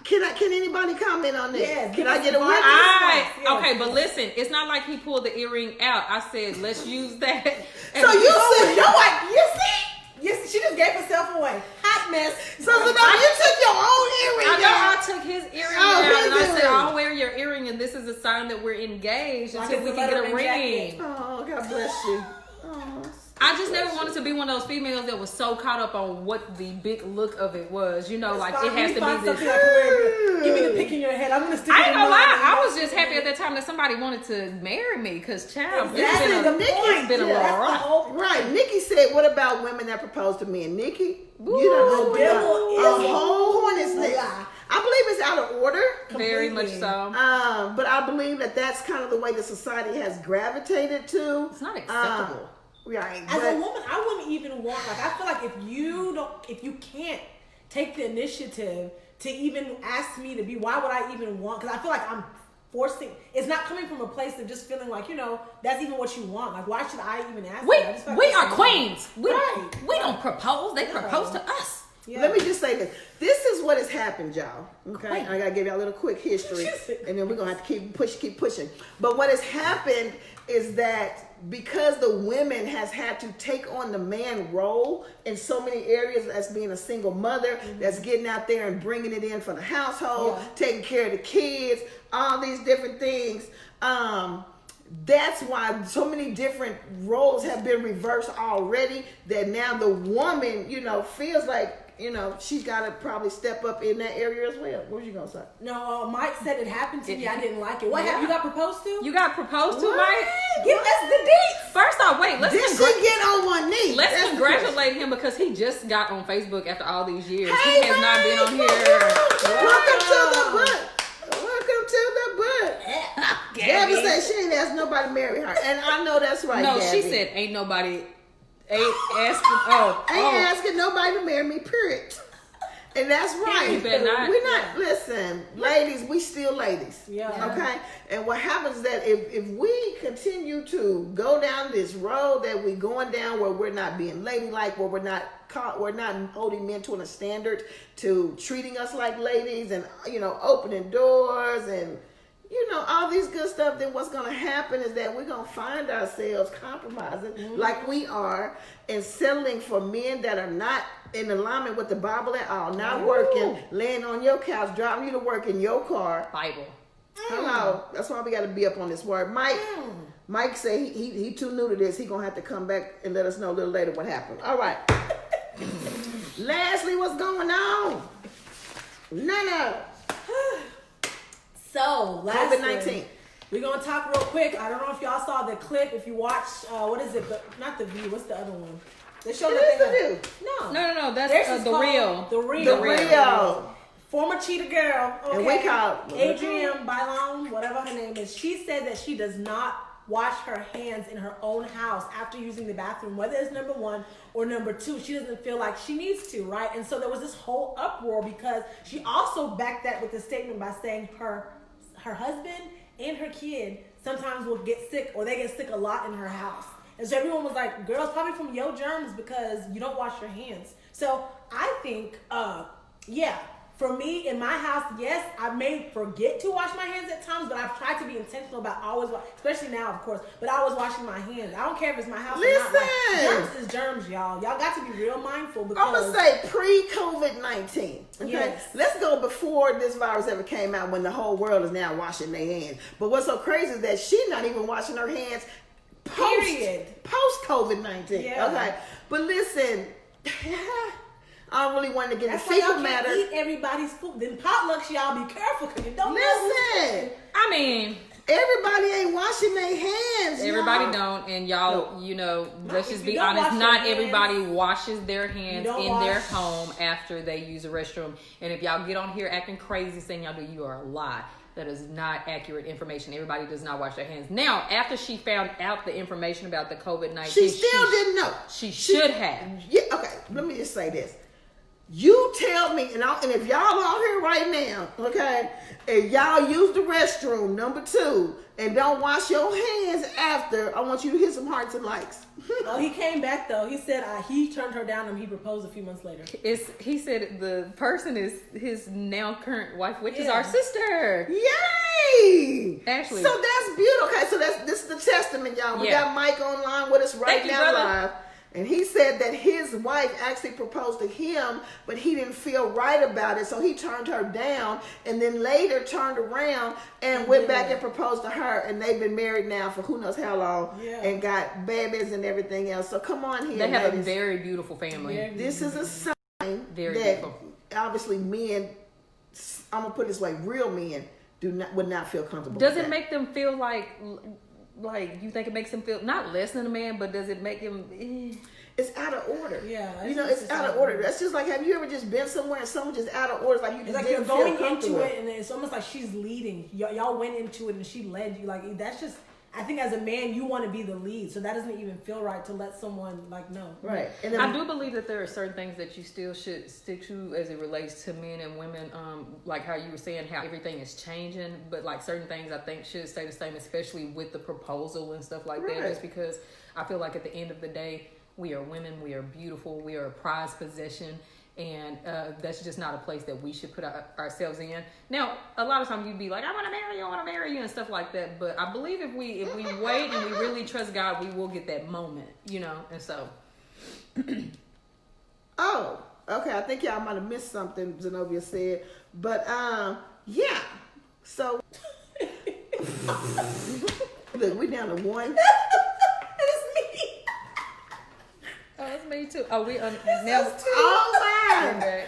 Can anybody comment on that? Yes, Can give I us get a some witness? Yes. Okay, but listen, it's not like he pulled the earring out. I said, let's use that. So you said, you know what? You see? Yes, she just gave herself away. Hot mess. So you took your own earring. I know I took his earring out, and I said, earring. "I'll wear your earring, and this is a sign that we're engaged until we can get a ring." Oh, God bless you. Oh, I just never wanted to be one of those females that was so caught up on what the big look of it was. You know, like it has to be this. Give me the pick in your head. I'm gonna stick I it ain't in gonna mine. lie. I was just happy at that time that somebody wanted to marry me, because child, That's it's the been point. a That's the rough. whole right. Nikki said, "What about women that propose to men?" Nikki, Ooh, you done the opened devil up is a a whole hornet's lie. nest. I believe it's out of order. Very much Completely. so. But I believe that that's kind of the way the society has gravitated to. It's not acceptable. Right. As a woman, I wouldn't even want, like, I feel like if you can't take the initiative to even ask me to be, why would I even want? Because I feel like I'm forcing, it's not coming from a place of just feeling like, that's even what you want. Like, why should I even ask you? I just feel like We it's are wrong. queens. We Right. don't propose. They propose to us. Yeah. Let me just say this. This is what has happened, y'all. Okay, Quick. I gotta give y'all a little quick history, and then we're gonna have to keep pushing. But what has happened is that because the women has had to take on the man role in so many areas, as being a single mother, that's getting out there and bringing it in for the household, taking care of the kids, all these different things. That's why so many different roles have been reversed already, that now the woman, feels like, she's got to probably step up in that area as well. What was you going to say? No, Mike said it happened to me. I didn't like it. What happened? You got proposed to? You got proposed to, What? Mike? Give us the deets. First off, wait. Did she get on one knee? Let's That's the congratulate him, because he just got on Facebook after all these years. question. He has not been on here. Welcome to the butt. Welcome to the butt. Gabby said she ain't asked nobody to marry her. And I know that's right, No, Gabby. she said ain't nobody asking. Ain't asking nobody to marry me, period. And that's right. You better not. We're not, listen, ladies, we still ladies. Yeah. Okay? And what happens is that if we continue to go down this road that we're going down, where we're not being ladylike, where we're not holding men to a standard to treating us like ladies, and opening doors and all these good stuff, then what's going to happen is that we're going to find ourselves compromising like we are, and settling for men that are not in alignment with the Bible at all, not working, laying on your couch, driving you to work in your car. Bible. Hello. That's why we got to be up on this word. Mike say he too new to this. He going to have to come back and let us know a little later what happened. All right. Lastly, what's going on? Nana. So, lastly, COVID-19. we're going to talk real quick. I don't know if y'all saw the clip. If you watched, what is it? Not The View. What's the other one? They showed What is that The thing. View? No. No. That's Theirs is the called real. The Real. The Real. Former cheetah girl. Okay. And we call Adrienne Bailon, whatever her name is. She said that she does not wash her hands in her own house after using the bathroom, whether it's number one or number two. She doesn't feel like she needs to, right? And so there was this whole uproar, because she also backed that with a statement by saying her husband and her kid sometimes will get sick, or they get sick a lot in her house. And so everyone was like, girl, it's probably from your germs because you don't wash your hands. So I think, for me, in my house, yes, I may forget to wash my hands at times, but I've tried to be intentional about always, especially now, of course, but I was washing my hands. I don't care if it's my house or not. Like, germs is germs, y'all. Y'all got to be real mindful, because I'm going to say pre-COVID-19. Okay? Yes. Let's go before this virus ever came out, when the whole world is now washing their hands. But what's so crazy is that she's not even washing her hands post-COVID-19. Yeah. Okay? But listen, I don't really want to get that's into why y'all fecal can't matter. eat everybody's food. Then potlucks, y'all be careful, because you don't know Listen, I mean, everybody ain't washing their hands. everybody y'all. don't, and y'all, let's if just you be don't honest. wash Not your hands, everybody washes their hands don't in their wash. home after they use a restroom. And if y'all get on here acting crazy, saying y'all do, you are a lie. That is not accurate information. Everybody does not wash their hands. Now, after she found out the information about the COVID-19, She still didn't know. She should have. Yeah, okay, let me just say this. You tell me, and if y'all out here right now, okay, and y'all use the restroom, number 2, and don't wash your hands after, I want you to hit some hearts and likes. Oh, he came back though. He said he turned her down and he proposed a few months later. He said the person is his now current wife, which is Yeah. our sister. Yay! Ashley. So that's beautiful. Okay, so this is the testament, y'all. We Yeah. got Mike online with us right Thank you, now brother. live. And he said that his wife actually proposed to him, but he didn't feel right about it, so he turned her down, and then later turned around and went back and proposed to her, and they've been married now for who knows how long, and got babies and everything else. So come on here, they have ladies. a very beautiful family. This is a sign Very that beautiful. obviously men, I'm gonna put it this way, real men would not feel comfortable. Does with it that. make them feel like you think it makes them feel not less than a man, but does it make them? It's out of order. Yeah, It's out of order. That's just like, have you ever just been somewhere and someone just out of order? It's like you just It's like didn't you're going feel comfortable. into it, and it's almost like she's leading. Y'all went into it, and she led you. Like that's just. I think as a man, you want to be the lead, so that doesn't even feel right to let someone like know. Right. And then I do believe that there are certain things that you still should stick to as it relates to men and women. Like how you were saying, how everything is changing, but like certain things I think should stay the same, especially with the proposal and stuff like that. Just because I feel like at the end of the day, we are women, we are beautiful, we are a prized possession. And that's just not a place that we should put ourselves in. Now, a lot of times you'd be like, I want to marry you, and stuff like that. But I believe if we wait and we really trust God, we will get that moment, And so, oh, okay. I think y'all might have missed something Zenobia said, but yeah. So look, we down to one. oh, that's me too. Oh, we now. Oh my. Okay.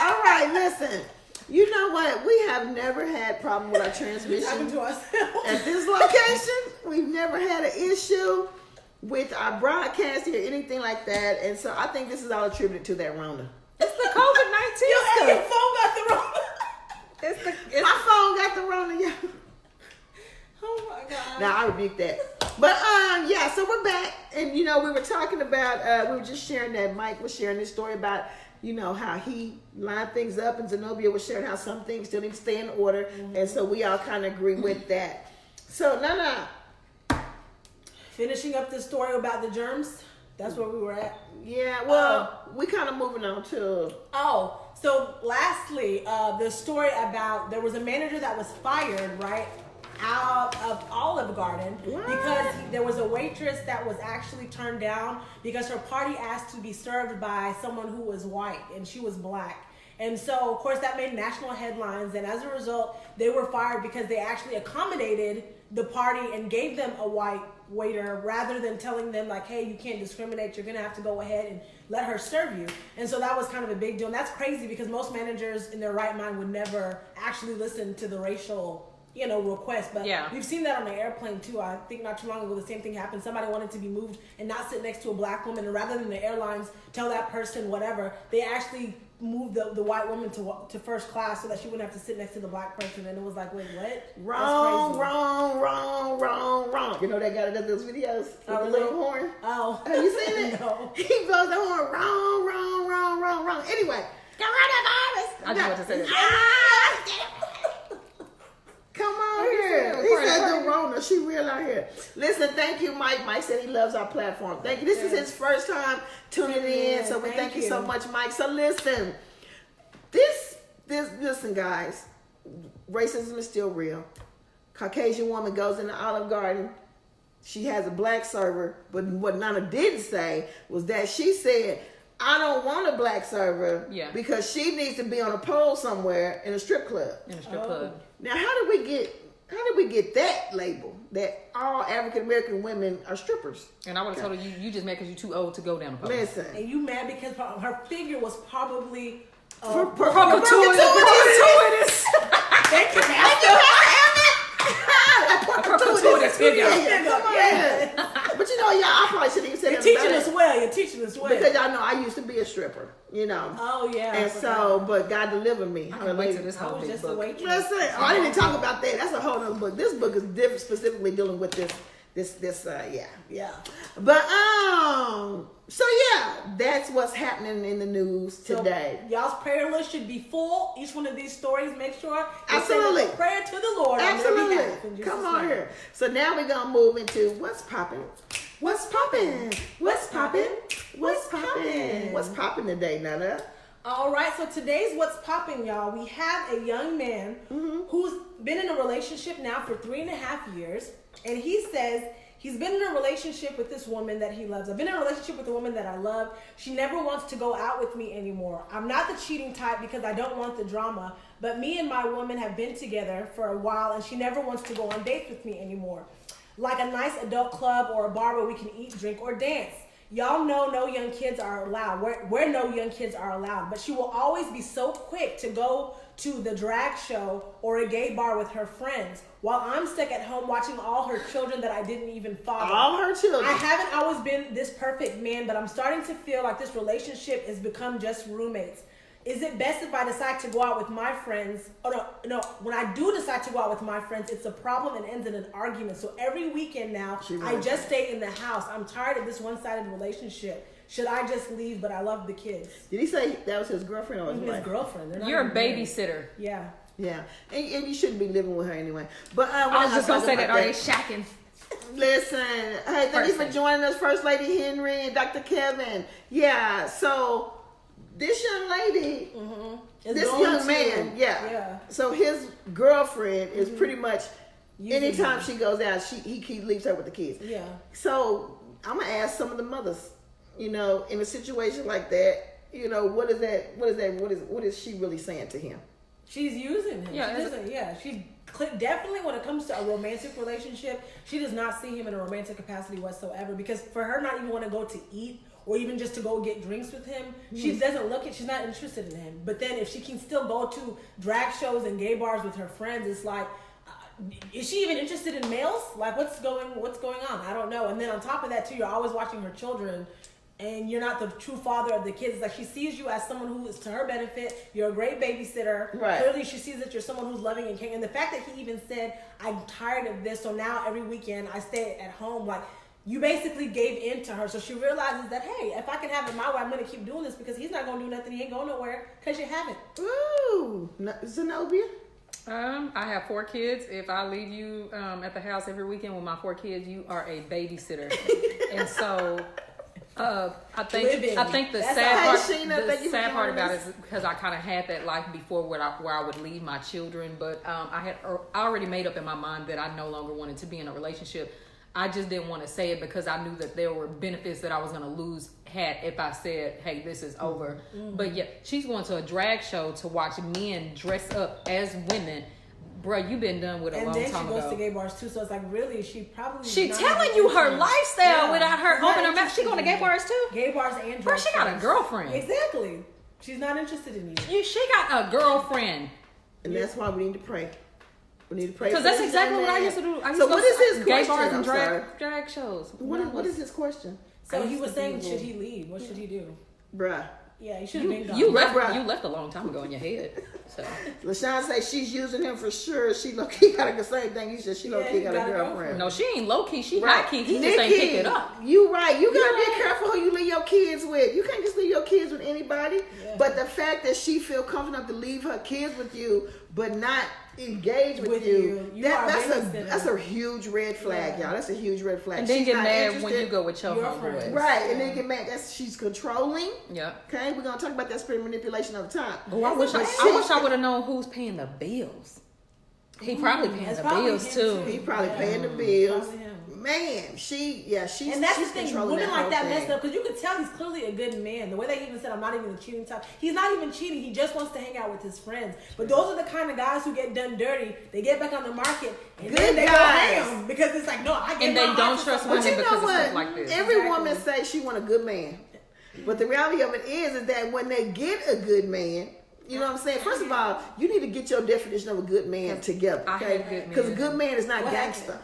All right. Listen. You know what? We have never had problem with our transmission To ourselves. at this location. We've never had an issue with our broadcasting or anything like that, and so I think this is all attributed to that Rona. It's the COVID-19 Your stuff. phone got the wrong. My phone got the Rona, yeah. Oh my God. Now I rebuke that. But yeah, so we're back, and we were talking about we were just sharing that Mike was sharing this story about how he lined things up, and Zenobia was sharing how some things still need to stay in order, and so we all kind of agree with that. So Finishing up the story about the germs. That's where we were at. yeah, well, we kind of moving on to So lastly, the story about there was a manager that was fired, right, out of Olive Garden because there was a waitress that was actually turned down because her party asked to be served by someone who was white and she was black. And so, of course, that made national headlines, and as a result, they were fired because they actually accommodated the party and gave them a white waiter rather than telling them like, hey, you can't discriminate, you're gonna have to go ahead and let her serve you. And so that was kind of a big deal, and that's crazy because most managers in their right mind would never actually listen to the racial request. But we've seen that on the airplane too. I think not too long ago the same thing happened. Somebody wanted to be moved and not sit next to a black woman, and rather than the airlines tell that person whatever, they actually moved the white woman to first class so that she wouldn't have to sit next to the black person. And it was like, wait, what? wrong. You know that guy that does those videos with the little horn? Oh. Have you seen it? No. He blows the horn wrong. Anyway, I just want to say that. come on here. He said the Rona. She real out here. Listen, thank you, Mike. Mike said he loves our platform. Thank you. This is his first time tuning in, so we thank you so much, Mike. So listen, listen, guys. Racism is still real. Caucasian woman goes in the Olive Garden. She has a black server, but what Nana didn't say was that she said, I don't want a black server because she needs to be on a pole somewhere in a strip club. Now, how did we get that label that all African American women are strippers? And I would have told her you just mad because you're too old to go down the pole. Listen, And you mad because her figure was probably perpetuitous. Thank you, Perpetuitous figure. But y'all, I probably shouldn't even say You're that. teaching us well. Because y'all know I used to be a stripper, Oh yeah. And so, but God delivered me. I can wait till this I whole was big just a book. waitress. Listen, I didn't talk about that. That's a whole other book. This book is different, specifically dealing with this. Yeah. But so yeah, that's what's happening in the news today. So, y'all's prayer list should be full. Each one of these stories, make sure Absolutely. you say a prayer to the Lord. Absolutely. On their behalf in Jesus' Come on name. here. So now we're gonna move into what's popping. What's popping? What's popping? What's popping? What's popping today, Nana? All right, so today's what's popping, y'all. We have a young man who's been in a relationship now for 3.5 years, and he says He's been in a relationship with this woman that he loves. I've been in a relationship with a woman that I love. She never wants to go out with me anymore. I'm not the cheating type because I don't want the drama. But me and my woman have been together for a while, and she never wants to go on dates with me anymore. Like a nice adult club or a bar where we can eat, drink, or dance. Y'all know no young kids are allowed. Where no young kids are allowed. But she will always be so quick to go to the drag show or a gay bar with her friends while I'm stuck at home watching all her children that I didn't even father. All her children. I haven't always been this perfect man, but I'm starting to feel like this relationship has become just roommates. Is it best if I decide to go out with my friends? Oh, no. When I do decide to go out with my friends, it's a problem and ends in an argument. So every weekend now, I just stay in the house. I'm tired of this one-sided relationship. Should I just leave? But I love the kids. Did he say that was his girlfriend or his wife? His girlfriend. You're a babysitter. Yeah. Yeah. And you shouldn't be living with her anyway. But I was just going to say that. Are they shacking? Listen, hey, thank you for joining us, First Lady Henry and Dr. Kevin. Yeah, so this young lady, this young man, yeah. So his girlfriend is pretty much, anytime she goes out, he leaves her with the kids. Yeah. So I'm gonna ask some of the mothers, in a situation like that, what is she really saying to him? She's using him. Yeah, She's definitely, when it comes to a romantic relationship, she does not see him in a romantic capacity whatsoever. Because for her not even want to go to eat or even just to go get drinks with him, she doesn't she's not interested in him. But then if she can still go to drag shows and gay bars with her friends, it's like, is she even interested in males? Like, what's going on? I don't know. And then on top of that too, you're always watching her children, and you're not the true father of the kids. It's like she sees you as someone who is to her benefit. You're a great babysitter. Right. Clearly she sees that you're someone who's loving and caring. And the fact that he even said, I'm tired of this, so now every weekend I stay at home, like, you basically gave in to her. So she realizes that, hey, if I can have it my way, I'm going to keep doing this because he's not going to do nothing. He ain't going nowhere because you haven't. Ooh, Zenobia? I have 4 kids. If I leave you at the house every weekend with my 4 kids, you are a babysitter. And so I think the sad part about it is because I kind of had that life before where I would leave my children, but I already made up in my mind that I no longer wanted to be in a relationship. I just didn't want to say it because I knew that there were benefits that I was going to lose if I said, hey, this is over. But yeah, she's going to a drag show to watch men dress up as women. Bruh, you've been done with a long time ago. And then she goes to gay bars too, so it's like, really, she probably... She telling you her lifestyle without her opening her mouth. She going to gay bars too? Gay bars and drag Bruh, she got a girlfriend. Exactly. She's not interested in you. She got a girlfriend. And that's why we need to pray. We need to pray. Because that's exactly what I used to do. So what is his question? Gay bars and drag shows. What is his question? So he was saying, should he leave? What should he do? Bruh. Yeah, he should have been gone. You left a long time ago in your head. So LaShawn say she's using him for sure. She low key got the same thing. You said she low key got a girlfriend. No, she ain't low key. She high key. He just ain't pick it up. You right. You gotta be careful who you leave your kids with. You can't just leave your kids with anybody. Yeah. But the fact that she feel comfortable enough to leave her kids with you, but not engage with you that's a huge red flag, y'all. That's a huge red flag. And then get mad when you go with your homeboys. Right, and then get mad. She's controlling. Yeah. Okay, we're gonna talk about that spirit manipulation of the time. Oh, I wish I would have known who's paying the bills. He probably paying the bills too. He probably paying the bills. Man, she's and that's the thing. Women like that messed up because you could tell he's clearly a good man. The way they even said, "I'm not even a cheating type." He's not even cheating. He just wants to hang out with his friends. But those are the kind of guys who get done dirty. They get back on the market and then they go ham because it's like, no, I get. And they don't trust women because of stuff like this. Every woman says she want a good man, but the reality of it is that when they get a good man. You know what I'm saying? First of all, you need to get your definition of a good man together, okay? Because a good man is not gangster.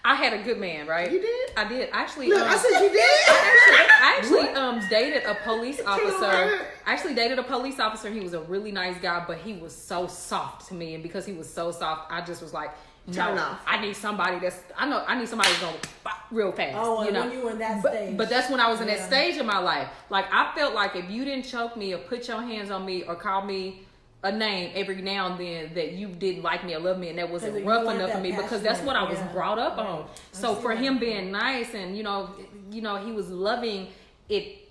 I had a good man, right? You did? I did. Actually, look, I said you did. I actually dated a police officer. I actually dated a police officer. He was a really nice guy, but he was so soft to me, and because he was so soft, I just was like, turn off. I need somebody that's going real fast. Oh, and when you were in that stage. But that's when I was in that stage of my life. Like, I felt like if you didn't choke me or put your hands on me or call me a name every now and then, that you didn't like me or love me, and that wasn't rough enough for me, because that's what I was brought up on. So for him being nice and you know he was loving it,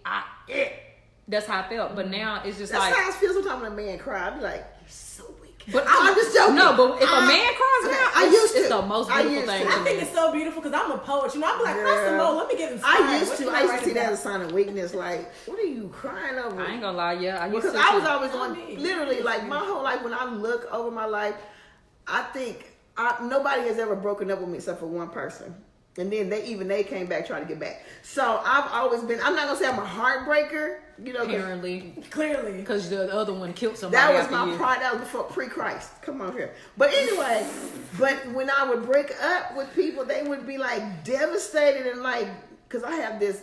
that's how I felt. But now it's just that's how I feel sometimes when a man cries. I be like, you're so weak. But I'm just joking. No, but if a man cries out, It's the most beautiful thing. I think it's so beautiful because I'm a poet. You know, I'm like, cry some more. Let me get inspired. I used to see that as a sign of weakness. Like, what are you crying over? I ain't gonna lie, yeah. Because I was always on, literally, like my whole life. When I look over my life, I think nobody has ever broken up with me except for one person. And then they came back trying to get back. So I've always been, I'm not going to say I'm a heartbreaker. You know, clearly. Because the other one killed somebody. That was my pride. That was before pre-Christ. Come on here. But anyway, but when I would break up with people, they would be like devastated and like, because I had this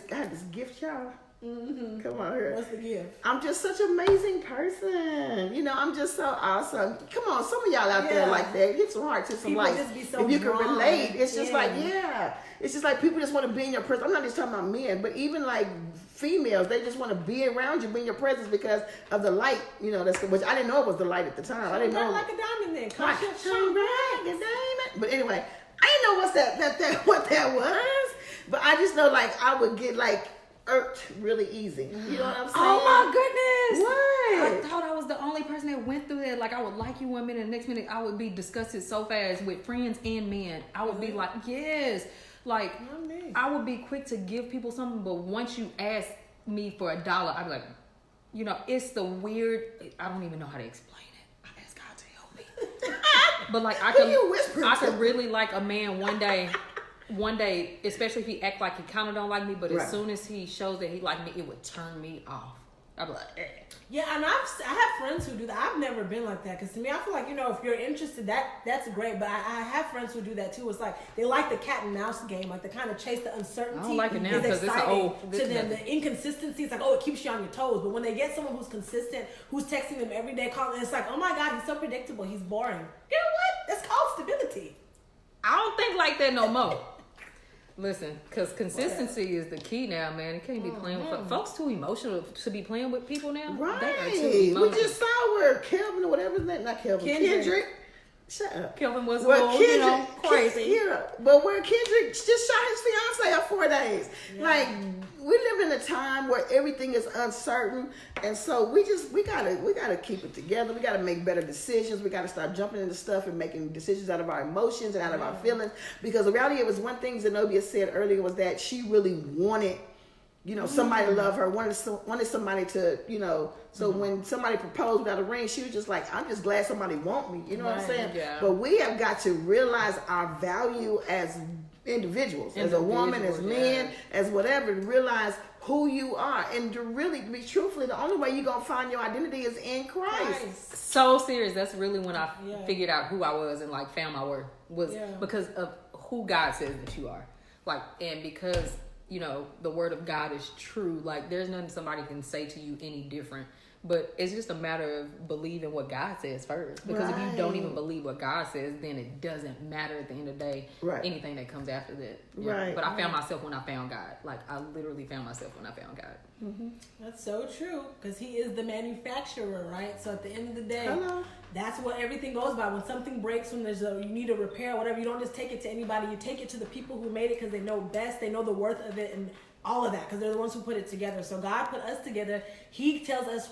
gift, y'all. Mm-hmm. Come on here. What's the gift? I'm just such an amazing person. You know, I'm just so awesome. Come on, some of y'all out there like that. Hit some hearts, hit some people likes. Just be so if you can drawn. relate, it's just like, it's just like people just want to be in your presence. I'm not just talking about men, but even like females, they just want to be around you, be in your presence because of the light. You know, which I didn't know it was the light at the time. I didn't know. Like a diamond then. Shine bright, a diamond. But anyway, I didn't know what that was. But I just know like I would get like irked really easy. You know what I'm saying? Oh my goodness. What? I thought I was the only person that went through that. Like I would like you 1 minute, the next minute I would be disgusted so fast with friends and men. I would be like, yes. Like I would be quick to give people something, but once you ask me for $1, I'd be like, you know, it's the weird, I don't even know how to explain it. I ask God to help me. But like I could really like a man one day, especially if he act like he kind of don't like me, but as soon as he shows that he like me, it would turn me off. I'd be like, eh. Yeah, and I have friends who do that. I've never been like that because to me, I feel like, you know, if you're interested, that's great. But I have friends who do that too. It's like they like the cat and mouse game, like they kind of chase the uncertainty. I don't like it now because it's to them. The inconsistency, it's like, oh, it keeps you on your toes. But when they get someone who's consistent, who's texting them every day, calling, it's like, oh my God, he's so predictable, he's boring. You know what? That's called stability. I don't think like that no more. Listen, because consistency is the key now, man. You can't be playing with folks. Too emotional to be playing with people now. Right. They are too emotional. We just saw where Kelvin or whatever his name, not Kelvin, Kendrick. Shut up. Kelvin was a little, crazy. Yeah, but where Kendrick just shot his fiance of 4 days. Yeah. Like we live in a time where everything is uncertain, and so we gotta keep it together. We gotta make better decisions. We gotta stop jumping into stuff and making decisions out of our emotions and out of our feelings. Because the reality was one thing Zenobia said earlier was that she really wanted, you know, somebody to love her, wanted somebody to, you know, so when somebody proposed without a ring, she was just like, I'm just glad somebody want me, you know what I'm saying? Yeah. But we have got to realize our value as individuals, as a woman, as men, as whatever, to realize who you are and to really be truthfully, the only way you're going to find your identity is in Christ. So serious. That's really when I figured out who I was and like found my worth was because of who God says that you are. Like, and because, you know, the word of God is true. Like, there's nothing somebody can say to you any different. But it's just a matter of believing what God says first. Because if you don't even believe what God says, then it doesn't matter at the end of the day. Anything that comes after that. But I found myself when I found God. Like, I literally found myself when I found God. Mm-hmm. That's so true. Because he is the manufacturer, right? So at the end of the day, that's what everything goes by. When something breaks, when you need a repair, whatever, you don't just take it to anybody. You take it to the people who made it because they know best. They know the worth of it and all of that because they're the ones who put it together. So God put us together. He tells us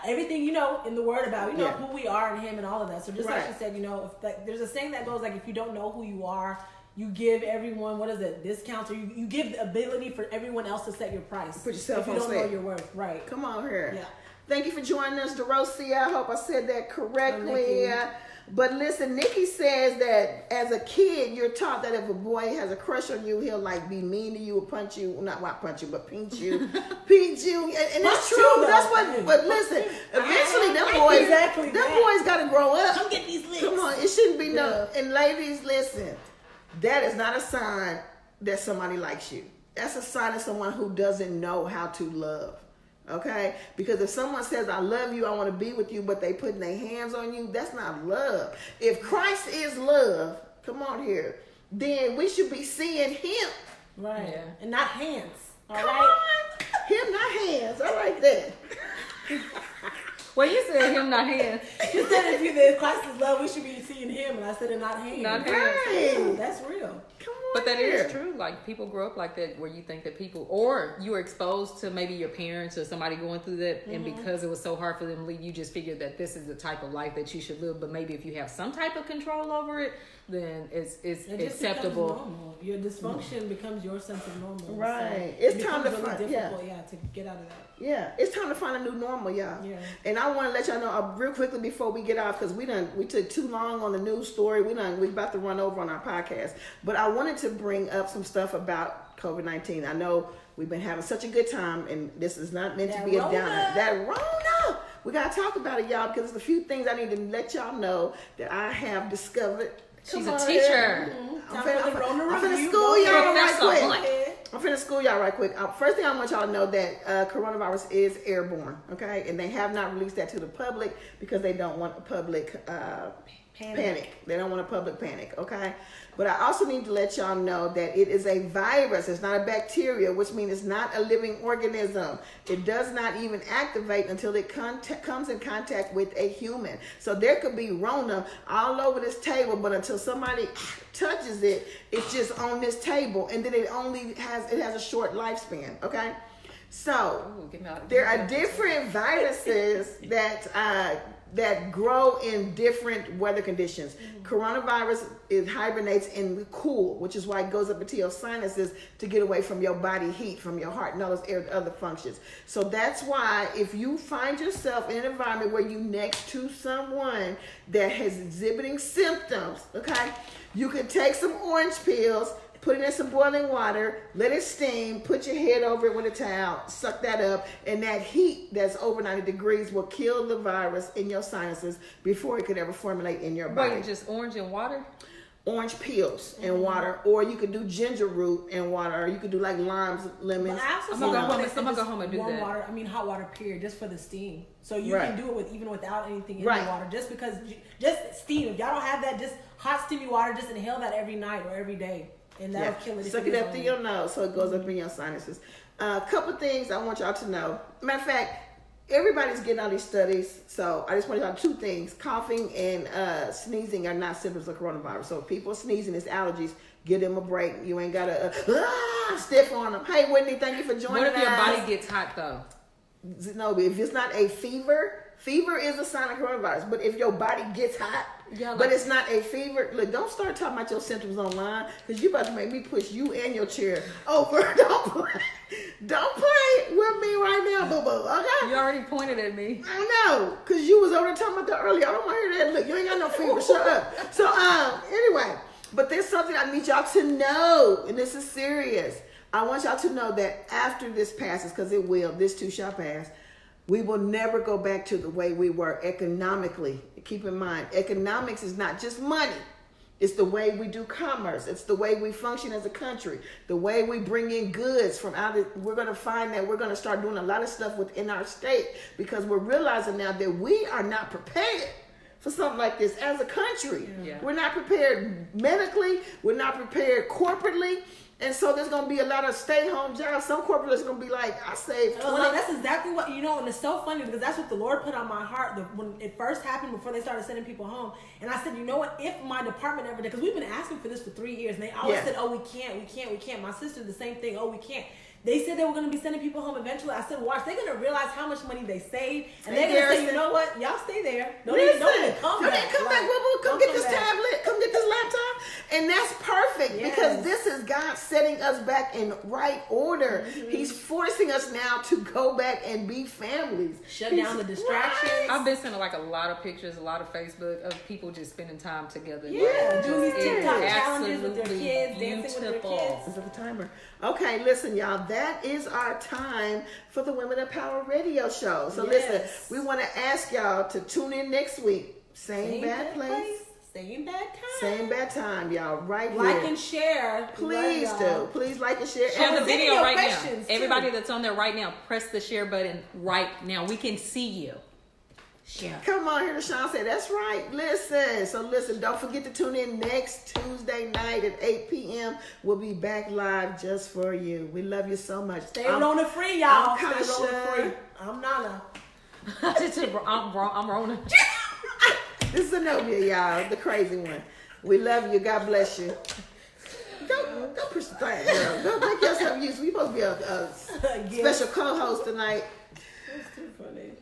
everything, you know, in the word about, you know, who we are in him and all of that. So just like she said, you know, if, like, there's a saying that goes like, if you don't know who you are, you give everyone, what is it, discounts, or you give the ability for everyone else to set your price. Put yourself if you don't know your worth. Right. Come on here. Yeah. Thank you for joining us, Dorosia. I hope I said that correctly. But listen, Nikki says that as a kid, you're taught that if a boy has a crush on you, he'll like be mean to you or punch you. Not punch you, but pinch you. Pinch you. And that's true. That's what, but listen, eventually them boys got to grow up. Come get these licks. Come on, it shouldn't be no. And ladies, listen, that is not a sign that somebody likes you. That's a sign of someone who doesn't know how to love. Okay? Because if someone says, I love you, I want to be with you, but they putting their hands on you, that's not love. If Christ is love, come on here, then we should be seeing him. Right. Yeah. And not hands. Come on. Him, not hands. I like that. Well, you said him, not him. She said if the class is love, we should be seeing him, and I said it not him. Not him. Right. Yeah, that's real. Come on. But that here. is true. Like, people grow up like that, where you think that people, or you were exposed to maybe your parents or somebody going through that, and because it was so hard for them to leave, you just figured that this is the type of life that you should live. But maybe if you have some type of control over it, then it's It just acceptable. becomes normal. Your dysfunction becomes your sense of normal. Right. So It's time to really find. difficult, to get out of that. Yeah, it's time to find a new normal, y'all. Yeah. And I want to let y'all know real quickly before we get off, because we took too long on the news story. We about to run over on our podcast. But I wanted to bring up some stuff about COVID-19. I know we've been having such a good time, and this is not meant to be a downer. That Rona. We gotta talk about it, y'all, because there's a few things I need to let y'all know that I have discovered. She's a teacher. I'm finna school y'all right quick. I'm finna school y'all right quick. First thing I want y'all to know that coronavirus is airborne, okay? And they have not released that to the public because they don't want a public panic. They don't want a public panic, okay? But I also need to let y'all know that it is a virus. It's not a bacteria, which means it's not a living organism. It does not even activate until it comes in contact with a human. So there could be Rona all over this table, but until somebody touches it, it's just on this table, and then it has a short lifespan, okay? So there are different viruses that grow in different weather conditions. Coronavirus, it hibernates in the cool, which is why it goes up into your sinuses to get away from your body heat, from your heart and all those other functions. So that's why if you find yourself in an environment where you're next to someone that has exhibiting symptoms, okay, you can take some orange peels, put it in some boiling water, let it steam, put your head over it with a towel, suck that up, and that heat that's over 90 degrees will kill the virus in your sinuses before it could ever formulate in your body. Wait, just orange and water? Orange peels and water, or you could do ginger root and water, or you could do like limes, lemons. I'm gonna go home and do that. Water, hot water period, just for the steam. So you can do it even without anything in the water, just because, just steam. If y'all don't have that, just hot steamy water, just inhale that every night or every day. And that'll kill it. Suck it up through your nose so it goes up in your sinuses. A couple things I want y'all to know. Matter of fact, everybody's getting all these studies, so I just want y'all two things. Coughing and sneezing are not symptoms of coronavirus. So if people are sneezing, it's allergies. Give them a break. You ain't got to stiff on them. Hey, Whitney, thank you for joining us. What if your body gets hot, though? No, if it's not a fever is a sign of coronavirus. But if your body gets hot, but it's not a fever, look, don't start talking about your symptoms online, because you about to make me push you and your chair over. Don't play with me right now, boo-boo, okay? You already pointed at me. I know, because you was over there talking about that earlier. I don't want to hear that. Look, you ain't got no fever. Shut up. So, anyway, but there's something I need y'all to know, and this is serious. I want y'all to know that after this passes, because it will, this too shall pass, we will never go back to the way we were economically. Keep in mind, economics is not just money. It's the way we do commerce. It's the way we function as a country. The way we bring in goods from out of, we're going to find that we're going to start doing a lot of stuff within our state, because we're realizing now that we are not prepared for something like this as a country. Yeah. We're not prepared medically. We're not prepared corporately. And so there's going to be a lot of stay-home jobs. Some corporates are going to be like, I saved 20. No, that's exactly what, and it's so funny because that's what the Lord put on my heart when it first happened, before they started sending people home. And I said, you know what, if my department ever did, because we've been asking for this for 3 years, and they always said, oh, we can't. My sister, the same thing, oh, we can't. They said they were going to be sending people home eventually. I said, watch, they're going to realize how much money they saved. And they're going to say, you know what? Y'all stay there. Don't even come back. Come get this tablet. Come get this laptop. And that's perfect because this is God setting us back in right order. Mm-hmm. He's forcing us now to go back and be families. Shut down the distractions. Right. I've been sending like a lot of pictures, a lot of Facebook of people just spending time together. Yeah. Doing these TikTok challenges with their kids, dancing with their kids. This is the timer. Okay, listen, y'all. That is our time for the Women of Power radio show. So listen, we want to ask y'all to tune in next week. Same bad place. Same bad time. Same bad time, y'all. Right here. Like and share. Please do. Please like and share. Share the video right now. Too. Everybody that's on there right now, press the share button right now. We can see you. Share. Come on here, Deshaun said. That's right. Listen, don't forget to tune in next Tuesday night at 8 p.m. We'll be back live just for you. We love you so much. Stay Rona free, y'all. I'm Stay Rona free. I'm Nana. I'm Rona. This is Zenobia, y'all, the crazy one. We love you. God bless you. Go push the thing, girl. Go make yourself useful. You're supposed to be a special co-host tonight. That's too funny.